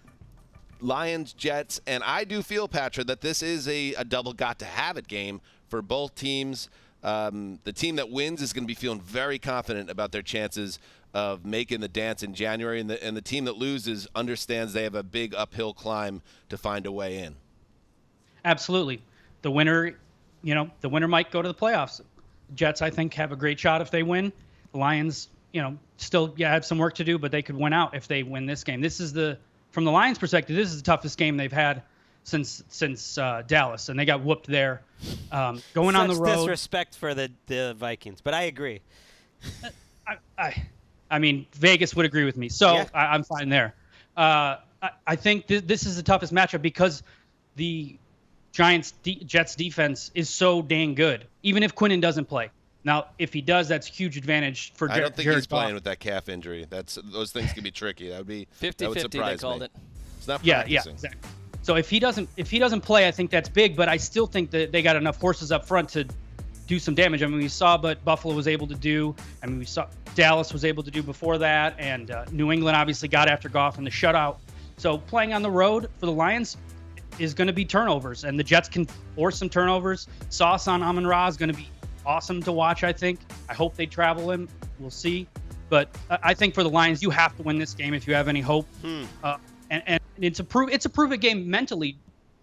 Lions, Jets, and I do feel, Patra, that this is a double got-to-have-it game for both teams. The team that wins is going to be feeling very confident about their chances of making the dance in January, and the team that loses understands they have a big uphill climb to find a way in.
Absolutely. The winner might go to the playoffs. Jets, I think, have a great shot if they win. The Lions, still have some work to do, but they could win out if they win this game. From the Lions' perspective, this is the toughest game they've had since Dallas, and they got whooped there. Going on the road.
Disrespect for the Vikings, but I agree.
I mean, Vegas would agree with me, so yeah. I'm fine there. I think this is the toughest matchup because the Jets defense is so dang good, even if Quinnen doesn't play. Now, if he does, that's a huge advantage for Jared.
I don't think he's playing with that calf injury. Those things can be tricky. That would be
50-50. They called it.
It's not practicing.
Yeah, exactly. So if he doesn't play, I think that's big. But I still think that they got enough horses up front to do some damage. I mean, we saw what Buffalo was able to do. I mean, we saw Dallas was able to do before that, and New England obviously got after Goff in the shutout. So playing on the road for the Lions is going to be turnovers, and the Jets can force some turnovers. Sauce on Amon-Ra is going to be awesome to watch, I think. I hope they travel him. We'll see. But I think for the Lions, you have to win this game if you have any hope. And it's a prove-it game mentally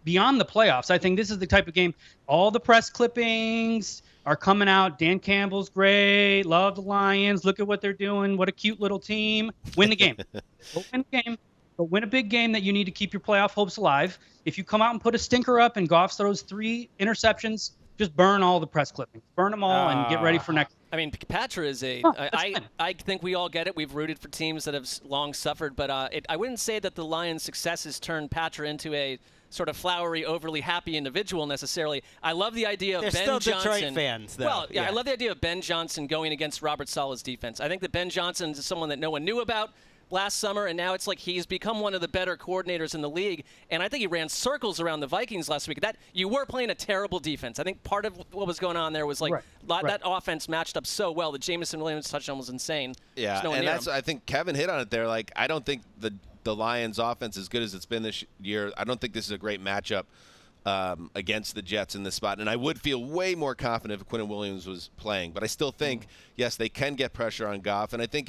beyond the playoffs. I think this is the type of game, all the press clippings are coming out. Dan Campbell's great. Love the Lions. Look at what they're doing. What a cute little team. Win the game. Go win the game. But win a big game that you need to keep your playoff hopes alive. If you come out and put a stinker up and Goff throws 3 interceptions, just burn all the press clippings. Burn them all and get ready for next.
I mean, Patra is I think we all get it. We've rooted for teams that have long suffered, but I wouldn't say that the Lions' successes turned Patra into a sort of flowery, overly happy individual necessarily. I love the idea of
They're
Ben
still
Johnson.
Detroit fans, though.
Well, yeah, I love the idea of Ben Johnson going against Robert Saleh's defense. I think that Ben Johnson is someone that no one knew about last summer, and now it's like he's become one of the better coordinators in the league. And I think he ran circles around the Vikings last week. That you were playing a terrible defense. I think part of what was going on there was like that offense matched up so well that Jameson Williams' touchdown was insane.
Yeah, and that's I think Kevin hit on it there. Like, I don't think the Lions' offense, as good as it's been this year, I don't think this is a great matchup against the Jets in this spot. And I would feel way more confident if Quinnen Williams was playing. But I still think, yes, they can get pressure on Goff. And I think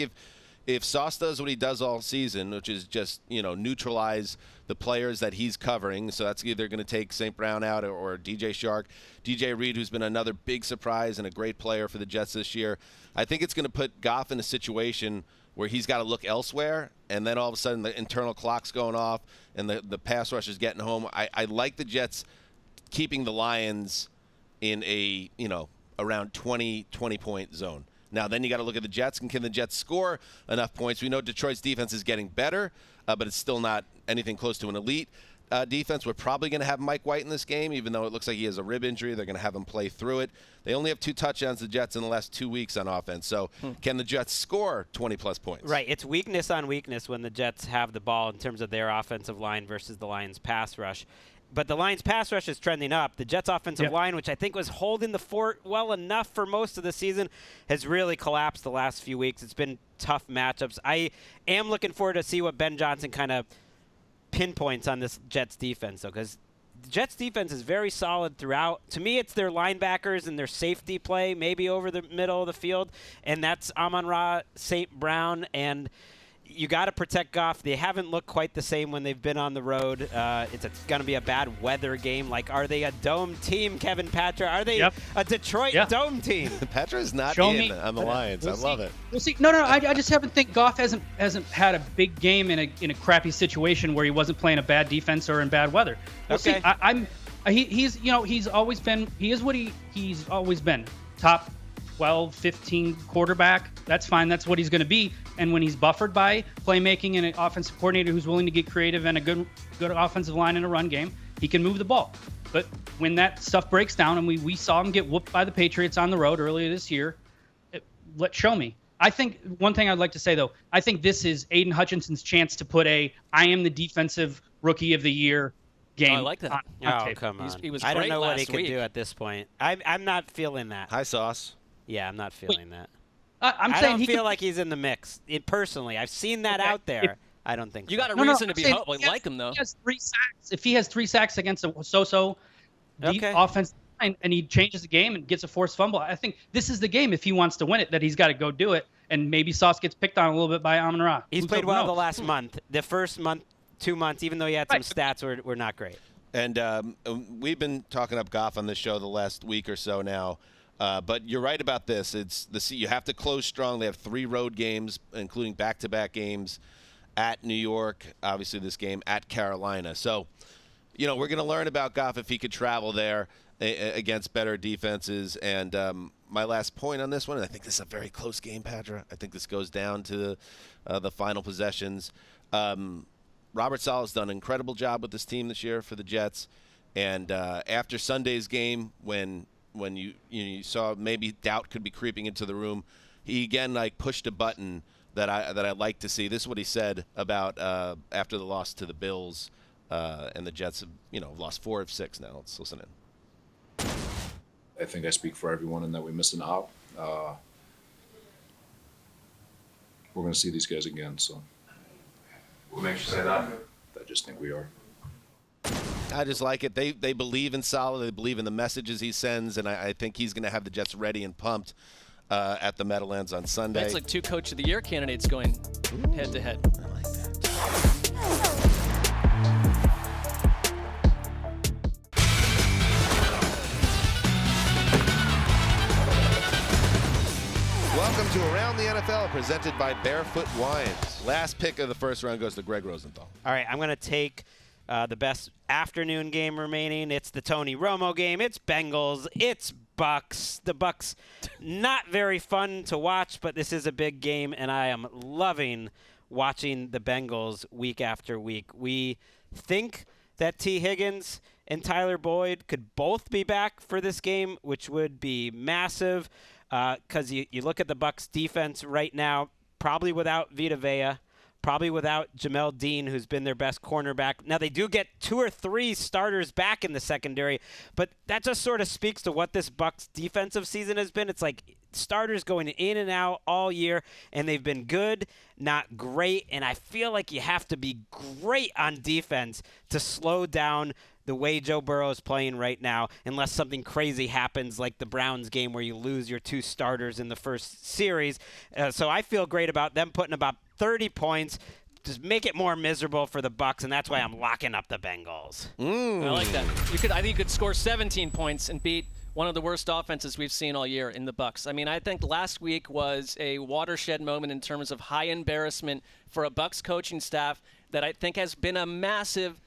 if Sauce does what he does all season, which is just, neutralize the players that he's covering, so that's either going to take St. Brown out or DJ Shark, DJ Reed, who's been another big surprise and a great player for the Jets this year, I think it's going to put Goff in a situation where he's got to look elsewhere, and then all of a sudden the internal clock's going off and the pass rush is getting home. I like the Jets keeping the Lions in a, around 20-point zone. Now, then you got to look at the Jets, and can the Jets score enough points? We know Detroit's defense is getting better, but it's still not anything close to an elite defense. We're probably going to have Mike White in this game, even though it looks like he has a rib injury. They're going to have him play through it. They only have 2 touchdowns, the Jets, in the last 2 weeks on offense. So can the Jets score 20-plus points?
Right. It's weakness on weakness when the Jets have the ball in terms of their offensive line versus the Lions' pass rush. But the Lions' pass rush is trending up. The Jets' offensive line, which I think was holding the fort well enough for most of the season, has really collapsed the last few weeks. It's been tough matchups. I am looking forward to see what Ben Johnson kind of pinpoints on this Jets defense, though, because The Jets defense is very solid throughout. To me, it's their linebackers and their safety play, maybe over the middle of the field, and that's Amon-Ra, St. Brown, and you got to protect Goff. They haven't looked quite the same when they've been on the road. It's going to be a bad weather game. Like, are they a dome team, Kevin Patra? Are they a Detroit dome team?
Patra is not
Show
in
me.
on the Lions. I love it.
We'll see. No. I just haven't think Goff hasn't had a big game in a crappy situation where he wasn't playing a bad defense or in bad weather. We'll see. He's always been. He is what he's always been. Top 12, 15 quarterback. That's fine. That's what he's going to be. And when he's buffered by playmaking and an offensive coordinator who's willing to get creative and a good offensive line in a run game, he can move the ball. But when that stuff breaks down, and we saw him get whooped by the Patriots on the road earlier this year, show me. I think one thing I'd like to say, though, I think this is Aiden Hutchinson's chance to put I am the defensive rookie of the year game.
I like that.
Oh,
tape.
come on.
He was
I don't
great
know what he
last
could
week.
do at this point. I'm not feeling that.
Hi, Sauce.
Yeah, I'm not feeling that.
I
don't feel like he's in the mix. Personally, I've seen that out there. I don't think
You
so.
got a reason to be like him, though.
He has 3 sacks. If he has 3 sacks against a so-so offensive line and he changes the game and gets a forced fumble, I think this is the game, if he wants to win it, that he's got to go do it. And maybe Sauce gets picked on a little bit by Amon-Ra.
He's played well the last month. The first month, 2 months, even though he had some stats were not great.
And we've been talking up Goff on this show the last week or so now. But you're right about this. You have to close strong. They have 3 road games, including back-to-back games at New York. Obviously, this game at Carolina. So, we're going to learn about Goff if he could travel there against better defenses. And my last point on this one, and I think this is a very close game, Padra. I think this goes down to the final possessions. Robert Saleh's done an incredible job with this team this year for the Jets. And after Sunday's game, when you saw maybe doubt could be creeping into the room, he again pushed a button that I like to see. This is what he said about after the loss to the Bills, and the Jets have lost 4 of 6 now. Let's listen in.
I think I speak for everyone in that we missed an out. We're going to see these guys again. So
What makes you say that?
I just think we are.
I just like it. They believe in Saleh. They believe in the messages he sends, and I think he's going to have the Jets ready and pumped at the Meadowlands on Sunday.
It's like 2 Coach of the Year candidates going head-to-head.
I like that. Welcome to Around the NFL, presented by Barefoot Wines. Last pick of the first round goes to Gregg Rosenthal.
All right, I'm going to take the best afternoon game remaining. It's the Tony Romo game. It's Bengals. It's Bucks. The Bucks, not very fun to watch, but this is a big game, and I am loving watching the Bengals week after week. We think that T. Higgins and Tyler Boyd could both be back for this game, which would be massive. Because you look at the Bucs defense right now, probably without Vita Vea, probably without Jamel Dean, who's been their best cornerback. Now, they do get 2 or 3 starters back in the secondary, but that just sort of speaks to what this Bucs defensive season has been. It's like starters going in and out all year, and they've been good, not great. And I feel like you have to be great on defense to slow down the way Joe Burrow is playing right now, unless something crazy happens like the Browns game where you lose your 2 starters in the first series. So I feel great about them putting about 30 points. Just make it more miserable for the Bucs, and that's why I'm locking up the Bengals.
I like that. I think you could score 17 points and beat one of the worst offenses we've seen all year in the Bucs. I mean, I think last week was a watershed moment in terms of high embarrassment for a Bucs coaching staff that I think has been a massive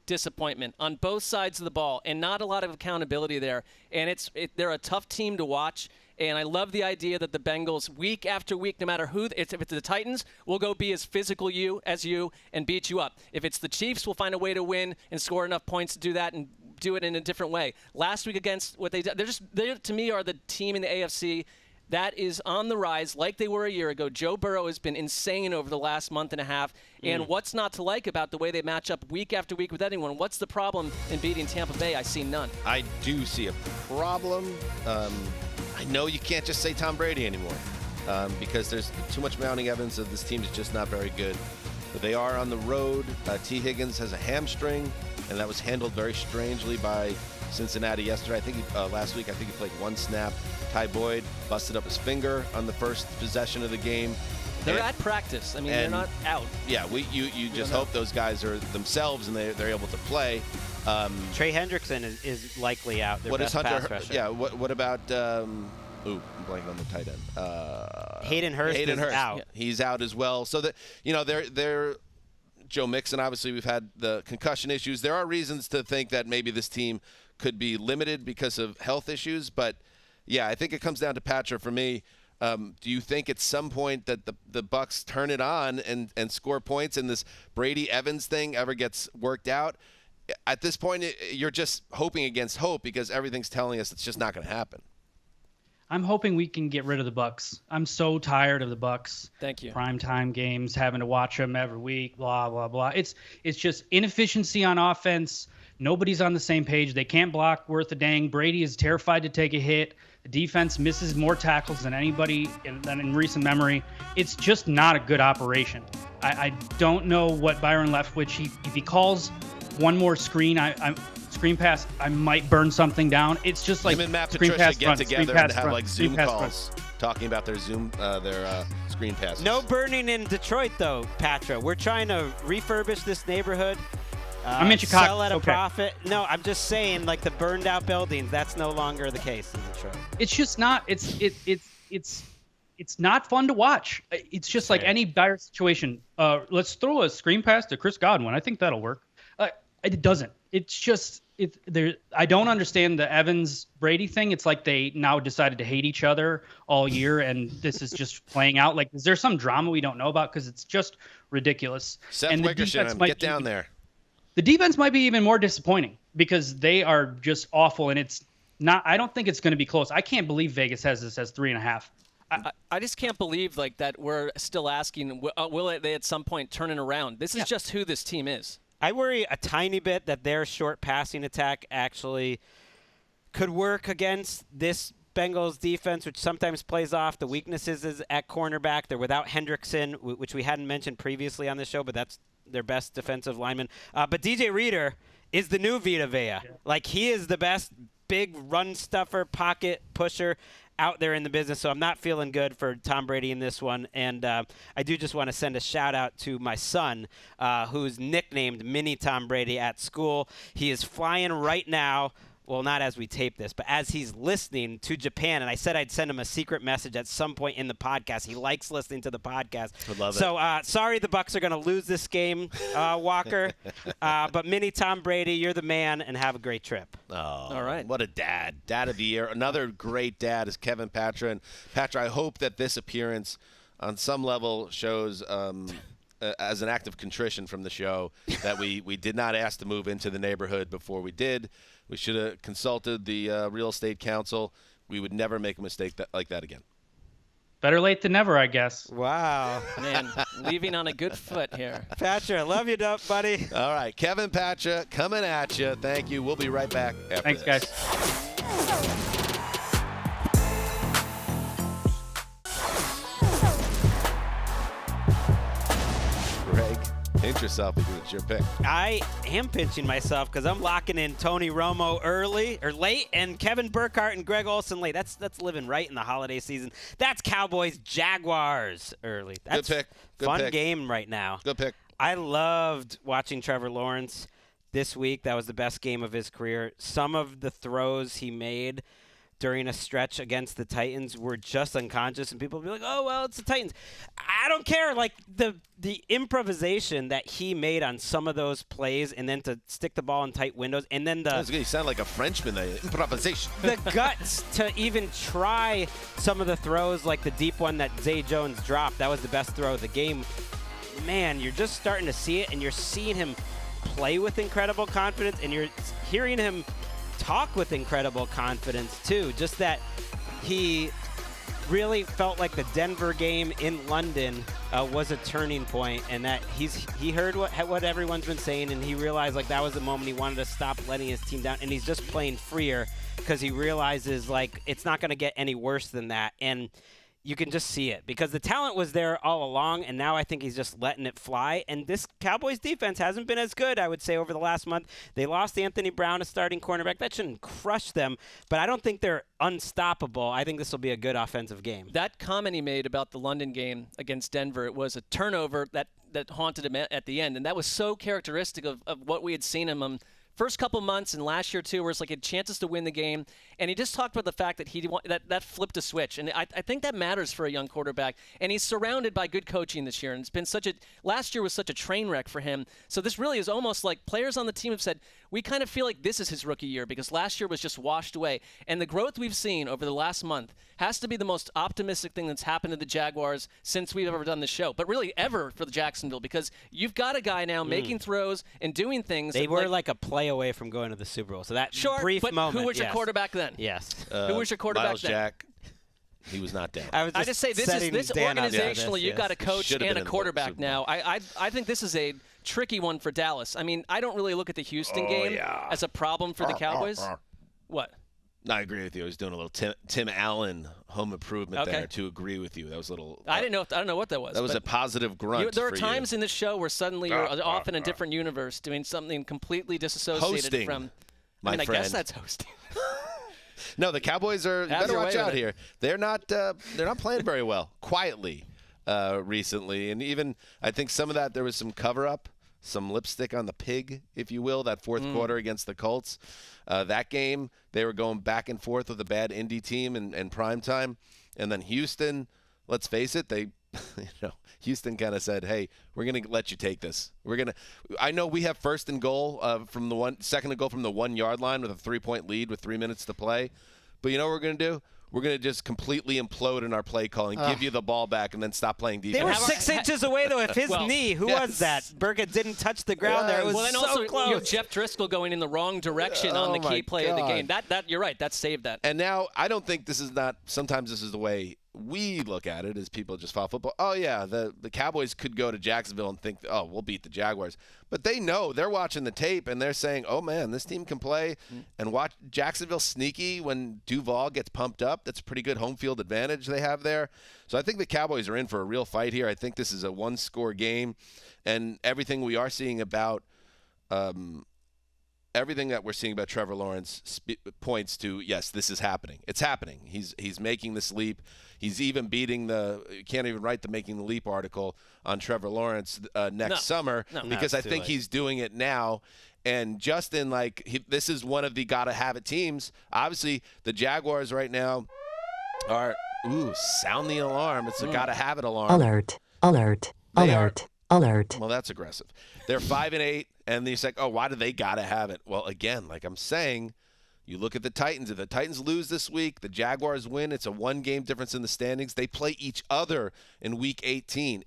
disappointment on both sides of the ball, and not a lot of accountability there. And they're a tough team to watch. And I love the idea that the Bengals, week after week, no matter who, if it's the Titans, will go be as physical as you and beat you up. If it's the Chiefs, we'll find a way to win and score enough points to do that and do it in a different way. Last week against what they did, they to me are the team in the AFC that is on the rise like they were a year ago. Joe Burrow has been insane over the last month and a half. And what's not to like about the way they match up week after week with anyone? What's the problem in beating Tampa Bay? I see none.
I do see a problem. I know you can't just say Tom Brady anymore because there's too much mounting evidence that this team is just not very good. But they are on the road. T. Higgins has a hamstring. and that was handled very strangely by Cincinnati yesterday. I think last week, I think he played one snap. Ty Boyd busted up his finger on the first possession of the game.
They're at practice. I mean, they're not out.
Yeah, you just hope those guys are themselves and they're able to play.
Trey Hendrickson is likely out. Their best pass rusher.
Yeah, what about I'm blanking on the tight end.
Hayden Hurst is out.
Yeah, he's out as well. So that they're Joe Mixon. Obviously, we've had the concussion issues. There are reasons to think that maybe this team could be limited because of health issues. But yeah, I think it comes down to Patra for me. Do you think at some point that the Bucs turn it on and score points and this Brady Evans thing ever gets worked out? At this point, you're just hoping against hope because everything's telling us it's just not going to happen.
I'm hoping we can get rid of the Bucs. I'm so tired of the Bucs.
Thank you.
Primetime games, having to watch them every week, blah, blah, blah. It's just inefficiency on offense. Nobody's on the same page. They can't block worth a dang. Brady is terrified to take a hit. The defense misses more tackles than anybody in recent memory. It's just not a good operation. I don't know what Byron Leftwich, if he calls one more screen, screen pass, I might burn something down. It's just like
him and Matt
screen
Patricia
pass
get
front,
together and have
front,
like Zoom calls
front.
talking about their screen passes.
No burning in Detroit, though, Patra. We're trying to refurbish this neighborhood.
I'm in Chicago.
Sell at a profit. No, I'm just saying, like the burned out buildings, that's no longer the case in Detroit.
It's just not. It's not fun to watch. It's just like any dire situation. Let's throw a screen pass to Chris Godwin. I think that'll work. It doesn't. It's just there. I don't understand the Evans Brady thing. It's like they now decided to hate each other all year, and this is just playing out. Like, is there some drama we don't know about? Because it's just ridiculous.
Seth Wickersham, get down there.
The defense might be even more disappointing because they are just awful, and it's not. I don't think it's going to be close. I can't believe Vegas has this as 3.5.
I just can't believe like that we're still asking, will they at some point turn it around? This is just who this team is.
I worry a tiny bit that their short passing attack actually could work against this Bengals defense, which sometimes plays off the weaknesses is at cornerback. They're without Hendrickson, which we hadn't mentioned previously on the show, but that's their best defensive lineman. But DJ Reader is the new Vita Vea. Yeah. Like, he is the best big run stuffer, pocket pusher out there in the business, so I'm not feeling good for Tom Brady in this one. And I do just want to send a shout-out to my son, who's nicknamed Mini Tom Brady at school. He is flying right now. Well, not as we tape this, but as he's listening to Japan. And I said I'd send him a secret message at some point in the podcast. He likes listening to the podcast.
Would love it.
So sorry the Bucs are going to lose this game, Walker. But Mini Tom Brady, you're the man, and have a great trip.
Oh, all right. What a dad. Dad of the year. Another great dad is Kevin Patra. And Patra, I hope that this appearance on some level shows as an act of contrition from the show that we did not ask to move into the neighborhood before we did. We should have consulted the real estate council. We would never make a mistake like that again.
Better late than never, I guess.
Wow.
Man, leaving on a good foot here.
Patra, love you, buddy.
All right, Kevin Patra coming at you. Thank you. We'll be right back after
Thanks,
this.
guys.
Greg, pinch yourself because it's your pick.
I am pinching myself because I'm locking in Tony Romo late, and Kevin Burkhardt and Greg Olsen late. That's living right in the holiday season. That's Cowboys Jaguars early. That's
good pick. Good
fun
pick.
game right now.
Good pick.
I loved watching Trevor Lawrence this week. That was the best game of his career. Some of the throws he made during a stretch against the Titans were just unconscious, and people would be like, oh, well, it's the Titans. I don't care. Like, the improvisation that he made on some of those plays, and then to stick the ball in tight windows, and then
you sound like a Frenchman there. Improvisation.
The guts to even try some of the throws, like the deep one that Zay Jones dropped. That was the best throw of the game. Man, you're just starting to see it, and you're seeing him play with incredible confidence, and you're hearing him talk with incredible confidence too. Just that he really felt like the Denver game in London was a turning point, and that he heard what everyone's been saying, and he realized like that was the moment he wanted to stop letting his team down, and he's just playing freer because he realizes like it's not going to get any worse than that. And you can just see it because the talent was there all along, and now I think he's just letting it fly. And this Cowboys defense hasn't been as good, I would say, over the last month. They lost Anthony Brown, a starting cornerback. That shouldn't crush them, but I don't think they're unstoppable. I think this will be a good offensive game.
That comment he made about the London game against Denver, it was a turnover that haunted him at the end, and that was so characteristic of what we had seen him first couple months and last year too, where it's like he had chances to win the game, and he just talked about the fact that that flipped a switch, and I think that matters for a young quarterback. And he's surrounded by good coaching this year, and it's been last year was such a train wreck for him. So this really is almost like players on the team have said, we kind of feel like this is his rookie year because last year was just washed away. And the growth we've seen over the last month has to be the most optimistic thing that's happened to the Jaguars since we've ever done the show, but really ever for the Jacksonville, because you've got a guy now making throws and doing things.
They were like a play away from going to the Super Bowl. So that brief moment.
Who was your quarterback then?
Yes.
Who was your quarterback
Miles
then?
Jack. He was not down.
I just say this organizationally, you've got a coach and a quarterback now. I think this is a tricky one for Dallas. I mean, I don't really look at the Houston game as a problem for the Cowboys. What?
No, I agree with you. I was doing a little Tim Allen home improvement there to agree with you. That was a little. I don't know what that was. That was a positive grunt.
There are times in this show where suddenly you're off in a different universe, doing something completely disassociated from.
My
friend.
I
guess that's hosting.
No, the Cowboys are. You better watch out here. They're not playing very well. Quietly, recently, and even I think some of that there was some cover up, some lipstick on the pig, if you will. That fourth quarter against the Colts, that game they were going back and forth with a bad Indy team in prime time, and then Houston. Let's face it, they. Houston kind of said, "Hey, we're going to let you take this. I know we have first and goal second and goal from the 1 yard line with a 3-point lead with 3 minutes to play. But you know what we're going to do? We're going to just completely implode in our play calling, give you the ball back, and then stop playing defense."
They were 6 inches away, though, if his knee. Who was that? Burkett didn't touch the ground there. It was
also,
close.
You have Jeff Driscoll going in the wrong direction on the key play of the game. That you're right. That saved that.
And now I don't think this is not – sometimes this is the way we look at it as people just follow football. Oh, yeah, the Cowboys could go to Jacksonville and think, oh, we'll beat the Jaguars. But they know. They're watching the tape, and they're saying, oh, man, this team can play. And watch Jacksonville sneaky when Duval gets pumped up. That's a pretty good home field advantage they have there. So I think the Cowboys are in for a real fight here. I think this is a one-score game. And everything we are seeing about everything that we're seeing about Trevor Lawrence points to, yes, this is happening. It's happening. He's making this leap. He's even beating you can't even write the Making the Leap article on Trevor Lawrence next summer because I think he's doing it now. And Justin, this is one of the gotta-have-it teams. Obviously, the Jaguars right now are, sound the alarm. It's a gotta-have-it alarm.
Alert.
Well, that's aggressive. They're 5-8, and you say, oh, why do they gotta have it? Well, again, like I'm saying, you look at the Titans. If the Titans lose this week, the Jaguars win. It's a one-game difference in the standings. They play each other in Week 18.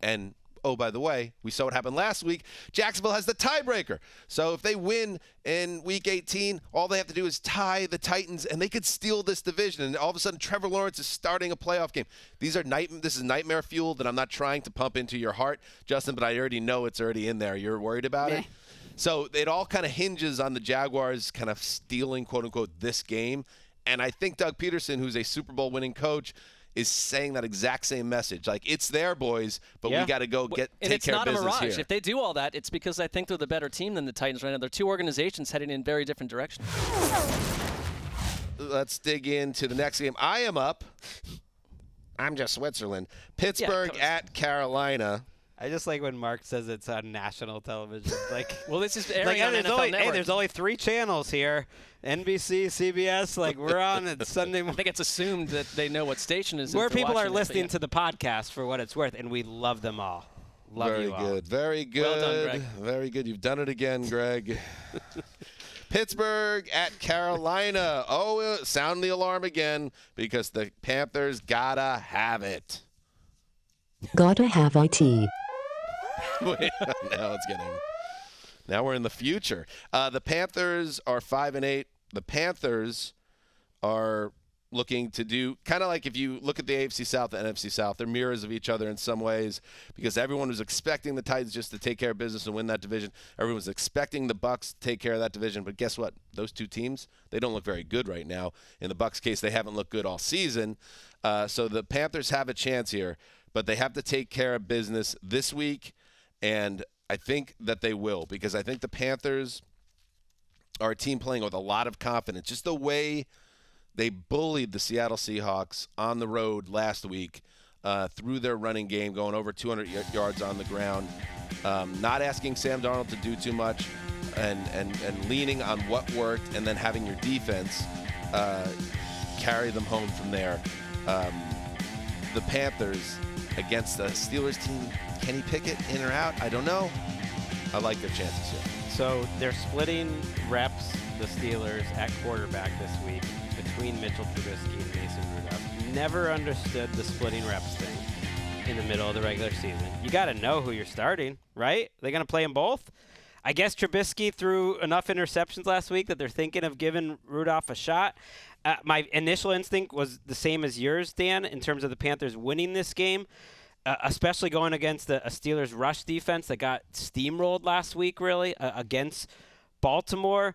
And, oh, by the way, we saw what happened last week. Jacksonville has the tiebreaker. So if they win in Week 18, all they have to do is tie the Titans, and they could steal this division. And all of a sudden, Trevor Lawrence is starting a playoff game. This is nightmare fuel that I'm not trying to pump into your heart, Justin, but I already know it's already in there. You're worried about it? So it all kind of hinges on the Jaguars kind of stealing, quote-unquote, this game. And I think Doug Peterson, who's a Super Bowl winning coach, is saying that exact same message. Like, it's there, boys, but we got to go take care of business here.
And it's not a mirage. If they do all that, it's because I think they're the better team than the Titans right now. They're two organizations heading in very different directions.
Let's dig into the next game. I am up. I'm just Switzerland. Pittsburgh at Carolina.
I just like when Marc says it's on national television.
Well, this is airing on NFL Network.
There's only 3 channels here: NBC, CBS. We're on at Sunday morning.
I think it's assumed that they know what station is.
Where people are listening to the podcast for what it's worth, and we love them all.
Very good. Very good.
Well done, Gregg.
Very good. You've done it again, Gregg. Pittsburgh at Carolina. Oh, sound the alarm again because the Panthers gotta have it.
Gotta have IT.
Wait, now we're in the future. The Panthers are 5-8. The Panthers are looking to do kind of like if you look at the AFC South and NFC South, they're mirrors of each other in some ways because everyone was expecting the Titans just to take care of business and win that division. Everyone was expecting the Bucs to take care of that division, but guess what? Those two teams, they don't look very good right now. In the Bucs case, they haven't looked good all season. So the Panthers have a chance here, but they have to take care of business this week, and I think that they will, because I think the Panthers are a team playing with a lot of confidence. Just the way they bullied the Seattle Seahawks on the road last week through their running game, going over 200 yards on the ground, not asking Sam Darnold to do too much, and leaning on what worked, and then having your defense carry them home from there. The Panthers against the Steelers team, Kenny Pickett in or out? I don't know. I like their chances here.
So they're splitting reps, the Steelers, at quarterback this week between Mitchell Trubisky and Mason Rudolph. Never understood the splitting reps thing in the middle of the regular season. You got to know who you're starting, right? They're going to play them both? I guess Trubisky threw enough interceptions last week that they're thinking of giving Rudolph a shot. My initial instinct was the same as yours, Dan, in terms of the Panthers winning this game, especially going against a Steelers rush defense that got steamrolled last week, really, against Baltimore.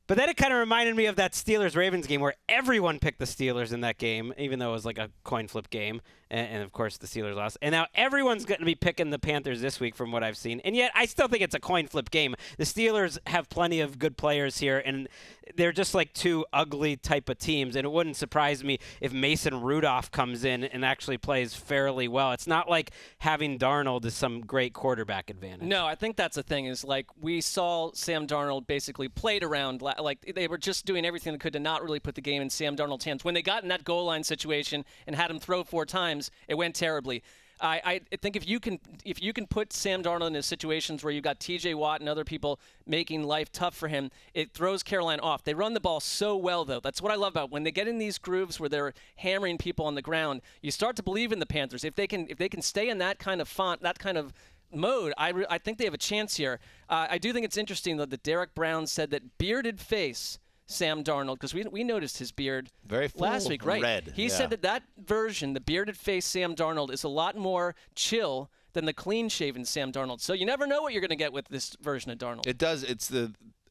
But then it kind of reminded me of that Steelers-Ravens game where everyone picked the Steelers in that game, even though it was like a coin flip game. And of course, the Steelers lost. And now everyone's going to be picking the Panthers this week from what I've seen. And yet, I still think it's a coin flip game. The Steelers have plenty of good players here, and they're just like two ugly type of teams. And it wouldn't surprise me if Mason Rudolph comes in and actually plays fairly well. It's not like having Darnold is some great quarterback advantage.
No, I think that's the thing is, like, we saw Sam Darnold basically played around. Like, they were just doing everything they could to not really put the game in Sam Darnold's hands. When they got in that goal line situation and had him throw 4 times, it went terribly. I think if you can put Sam Darnold in situations where you've got T.J. Watt and other people making life tough for him, it throws Carolina off. They run the ball so well, though. That's what I love about it. When they get in these grooves where they're hammering people on the ground, you start to believe in the Panthers. If they can stay in that kind of that kind of mode, I think they have a chance here. I do think it's interesting, though, that Derek Brown said that bearded face Sam Darnold, because we noticed his beard
very full,
last week, right?
Red.
He said that version, the bearded face Sam Darnold, is a lot more chill than the clean-shaven Sam Darnold. So you never know what you're going to get with this version of Darnold.
It does.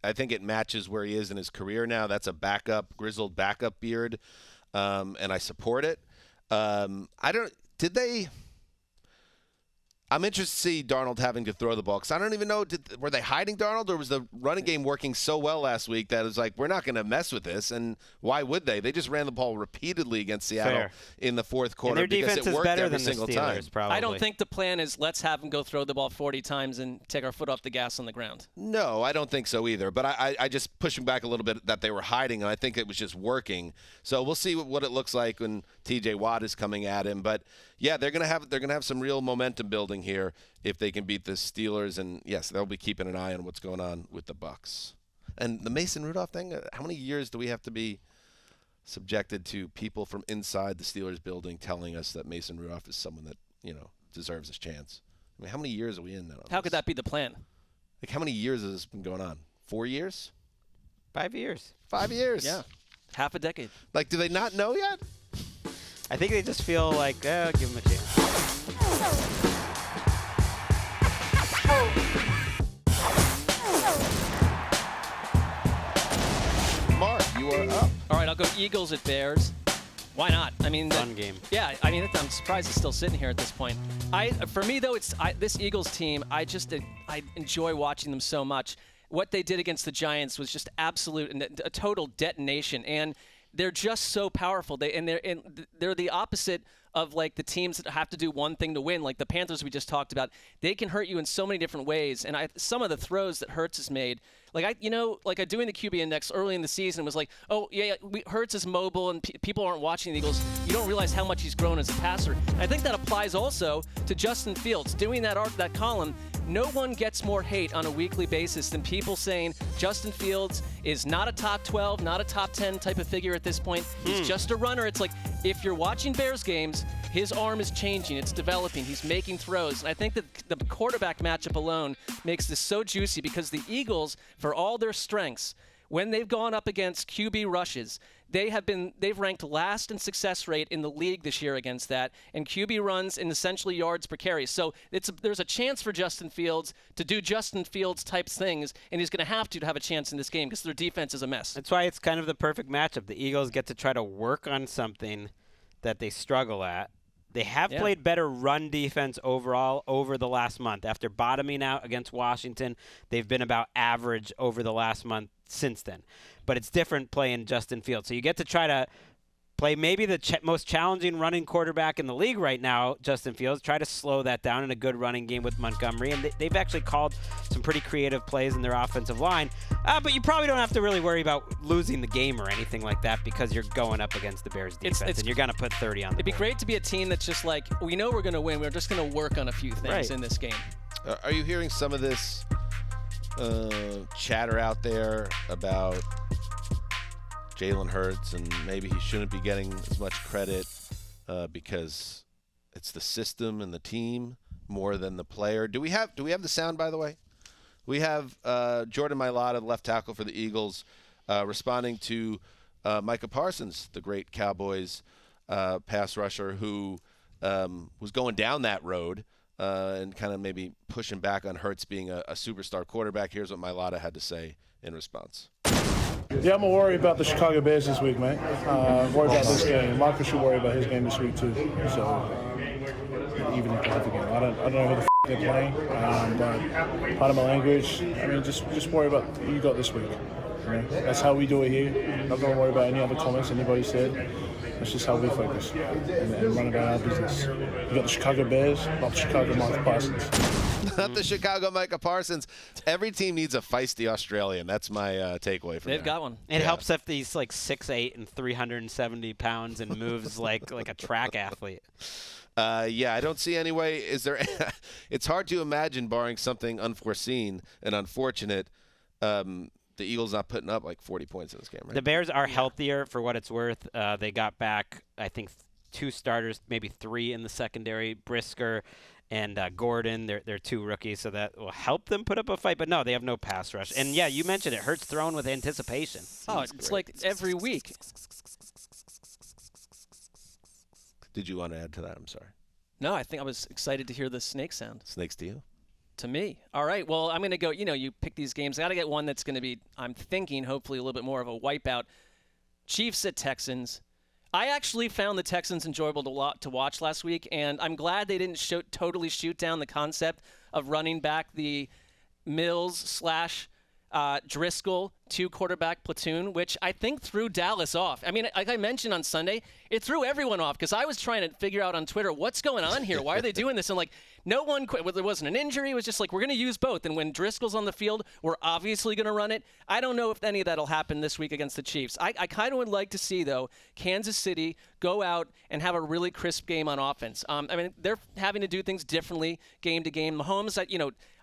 I think it matches where he is in his career now. That's a grizzled backup beard, and I support it. I'm interested to see Darnold having to throw the ball, because I don't even know, were they hiding Darnold, or was the running game working so well last week that it's like, we're not going to mess with this, and why would they? They just ran the ball repeatedly against Seattle in the fourth quarter,
and their
because
defense
it worked
is better
every
than
single
the Steelers,
time.
Probably.
I don't think the plan is let's have him go throw the ball 40 times and take our foot off the gas on the ground.
No, I don't think so either. But I just pushing back a little bit that they were hiding, and I think it was just working. So we'll see what it looks like when T.J. Watt is coming at him. But yeah, they're gonna have some real momentum building here if they can beat the Steelers, and yes, they'll be keeping an eye on what's going on with the Bucs. And the Mason Rudolph thing, how many years do we have to be subjected to people from inside the Steelers building telling us that Mason Rudolph is someone that, deserves his chance? I mean, how many years are we in now?
How could that be the plan?
Like, how many years has this been going on? 4 years?
5 years.
5 years.
Yeah. Half a decade.
Like, do they not know yet?
I think they just feel like, give them a chance.
Marc, you are up.
All right, I'll go Eagles at Bears. Why not? I mean,
fun game.
Yeah, I mean, I'm surprised it's still sitting here at this point. For me though, this Eagles team. I enjoy watching them so much. What they did against the Giants was just absolute and a total detonation, and they're just so powerful. They're the opposite of like the teams that have to do one thing to win, like the Panthers we just talked about. They can hurt you in so many different ways, and some of the throws that Hurts has made, like doing the QB index early in the season was like, oh yeah, Hurts is mobile and people aren't watching the Eagles. You don't realize how much he's grown as a passer. And I think that applies also to Justin Fields. Doing that column, no one gets more hate on a weekly basis than people saying Justin Fields is not a top 12, not a top 10 type of figure at this point. He's just a runner. It's like, if you're watching Bears games, his arm is changing. It's developing. He's making throws. And I think that the quarterback matchup alone makes this so juicy, because the Eagles, for all their strengths, when they've gone up against QB rushes, they've ranked last in success rate in the league this year against that, and QB runs in essentially yards per carry. So there's a chance for Justin Fields to do Justin Fields type things, and he's going to have a chance in this game because their defense is a mess.
That's why it's kind of the perfect matchup. The Eagles get to try to work on something that they struggle at. They have played better run defense overall over the last month. After bottoming out against Washington, they've been about average over the last month since then. But it's different playing Justin Fields. So you get to try to play maybe the most challenging running quarterback in the league right now, Justin Fields. Try to slow that down in a good running game with Montgomery. And they've actually called some pretty creative plays in their offensive line. But you probably don't have to really worry about losing the game or anything like that because you're going up against the Bears defense and you're going to put 30 on the
It'd be
board.
great to be a team that's just like, we know we're going to win. We're just going to work on a few things in this game.
Are you hearing some of this chatter out there about Jalen Hurts and maybe he shouldn't be getting as much credit because it's the system and the team more than the player? Do we have the sound, by the way? We have Jordan Mailata, the left tackle for the Eagles, responding to Micah Parsons, the great Cowboys pass rusher who was going down that road and kind of maybe pushing back on Hurts being a superstar quarterback. Here's what Mailata had to say in response.
Yeah, I'm worried about the Chicago Bears this week, mate. Worried about this game. Marcus should worry about his game this week too. So even if they have the game, I don't know who the they're playing. But part of my language, I mean, just worry about who you got this week. You know, that's how we do it here. Not going to worry about any other comments anybody said. That's just how we focus and run about our business. You got the Chicago Bears, not the Chicago Micah Parsons.
Not the Chicago Micah Parsons. Every team needs a feisty Australian. That's my takeaway from
They've got one.
It helps if he's like 6'8" and 370 pounds and moves like a track athlete.
Yeah, I don't see any way. Is there? It's hard to imagine, barring something unforeseen and unfortunate, the Eagles not putting up like 40 points in this game, right?
The Bears are healthier for what it's worth. They got back, I think, 2 starters, maybe 3 in the secondary. Brisker and Gordon, they're 2 rookies, so that will help them put up a fight. But no, they have no pass rush. And yeah, you mentioned it. Hurts thrown with anticipation.
Oh, it's like every week.
Did you want to add to that? I'm sorry.
No, I think I was excited to hear the snake sound.
Snakes to you?
To me. All right. Well, I'm going to go, you pick these games. I got to get one that's going to be, I'm thinking, hopefully a little bit more of a wipeout. Chiefs at Texans. I actually found the Texans enjoyable to watch last week, and I'm glad they didn't totally shoot down the concept of running back the Mills / Driscoll 2-quarterback platoon, which I think threw Dallas off. I mean, like I mentioned on Sunday, it threw everyone off because I was trying to figure out on Twitter, what's going on here? Why are they doing this? And like, no one quit. Well, there wasn't an injury. It was just like, we're going to use both. And when Driscoll's on the field, we're obviously going to run it. I don't know if any of that will happen this week against the Chiefs. I kind of would like to see, though, Kansas City go out and have a really crisp game on offense. I mean, they're having to do things differently game to game. Mahomes,